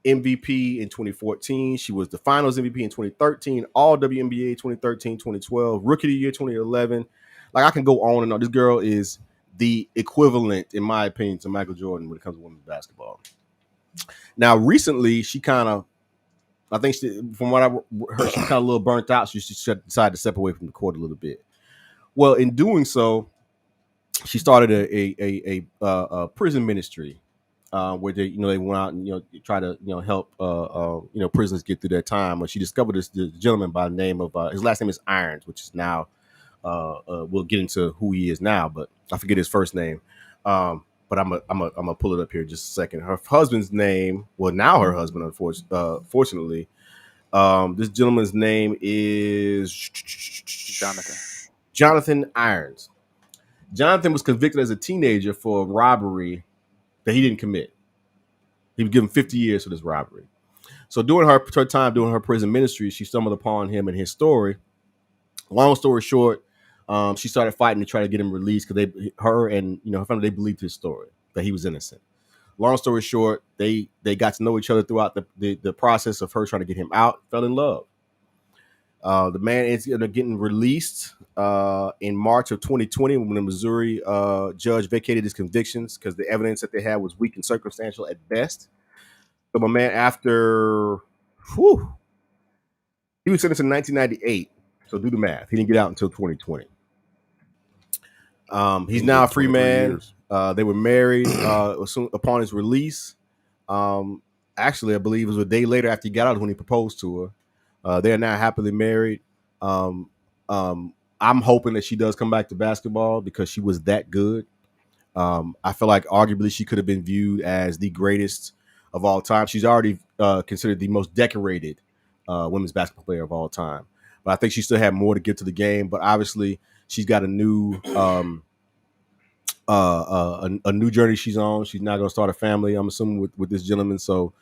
MVP in 2014. She was the Finals MVP in 2013, All WNBA 2013, 2012, Rookie of the Year 2011. Like, I can go on and on. This girl is the equivalent, in my opinion, to Michael Jordan when it comes to women's basketball. Now, recently, she kind of, I think from what I heard, she's kind of a little burnt out. She decided to step away from the court a little bit. Well, in doing so, she started a prison ministry. Where they went out and try to help prisoners get through their time. But she discovered this gentleman by the name of his last name is Irons, which is now we'll get into who he is now, but I forget his first name. But I'm gonna pull it up here in just a second. Her husband's name, well, now her husband, unfortunately, this gentleman's name is Jonathan Irons. Jonathan was convicted as a teenager for robbery that he didn't commit. He was given 50 years for this robbery. So during her time doing her prison ministry, she stumbled upon him and his story. Long story short, she started fighting to try to get him released because her and her family, they believed his story, that he was innocent. Long story short, they got to know each other throughout the process of her trying to get him out, fell in love. The man is getting released in March of 2020 when the Missouri judge vacated his convictions because the evidence that they had was weak and circumstantial at best. So my man, after he was sentenced in 1998. So do the math. He didn't get out until 2020. He's now a free man. They were married upon his release. Actually, I believe it was a day later after he got out when he proposed to her. They're now happily married. I'm hoping that she does come back to basketball because she was that good. I feel like arguably she could have been viewed as the greatest of all time. She's already considered the most decorated women's basketball player of all time. But I think she still had more to give to the game. But obviously, she's got a new journey she's on. She's not going to start a family, I'm assuming, with this gentleman. So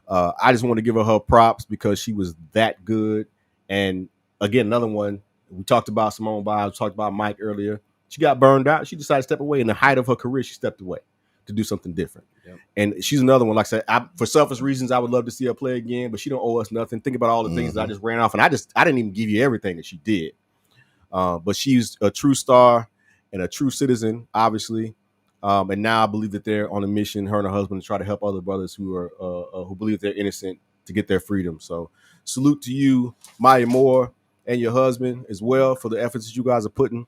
I just want to give her props because she was that good. And again, another one, we talked about Simone Biles, talked about Mike earlier. She got burned out. She decided to step away. In the height of her career, she stepped away to do something different. Yep. And she's another one. Like I said, for selfish reasons, I would love to see her play again, but she don't owe us nothing. Think about all the things that I just ran off, and I didn't even give you everything that she did. But she's a true star and a true citizen, obviously. And now I believe that they're on a mission, her and her husband, to try to help other brothers who believe they're innocent to get their freedom. So salute to you, Maya Moore, and your husband as well for the efforts that you guys are putting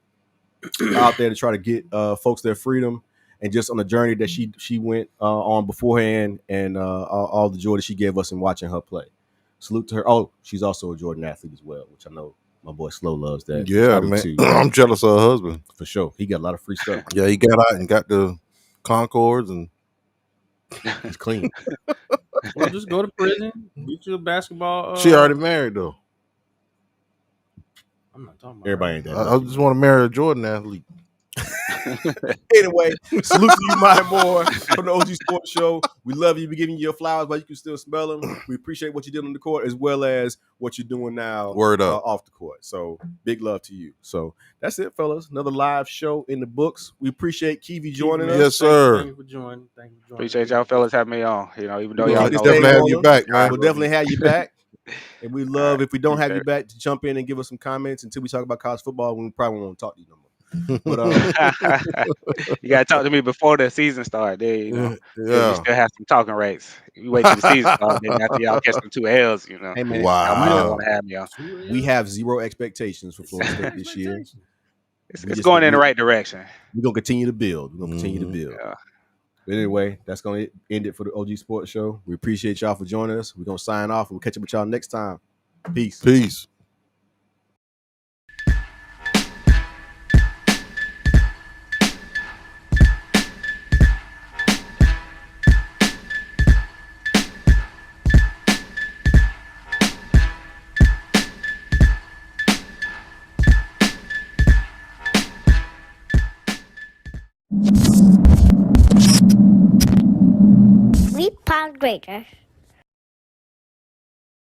out there to try to get folks their freedom, and just on the journey that she went on beforehand, and all the joy that she gave us in watching her play. Salute to her. Oh, she's also a Jordan athlete as well, which I know my boy Slow loves that. Yeah, man. I'm jealous of her husband. For sure. He got a lot of free stuff. Yeah, he got out and got the Concords, and he's clean. Well, just go to prison, get you a basketball. She already married, though. I'm not talking about everybody ain't that. I just want to marry a Jordan athlete. Anyway, salute to you, Maya Moore, from the OG Sports Show. We love you. We're giving you your flowers, but you can still smell them. We appreciate what you did on the court as well as what you're doing now. Word up. Off the court. So big love to you. So that's it, fellas. Another live show in the books. We appreciate Kiwi joining us. Yes, sir. Thank you for joining. Appreciate y'all fellas having me on. Even though y'all definitely have you back, man. We'll definitely have you back. And we love if we don't have you back to jump in and give us some comments until we talk about college football. We probably won't talk to you no more. But you gotta talk to me before the season starts. You still have some talking rights. You wait till the season starts, then after y'all catch them 2 L's, Hey, man, wow. We don't want to have y'all. We have zero expectations for Florida State this year. It's going in the right direction. We're gonna continue to build. Yeah. But anyway, that's gonna end it for the OG Sports Show. We appreciate y'all for joining us. We're gonna sign off. We'll catch up with y'all next time. Peace. Greater.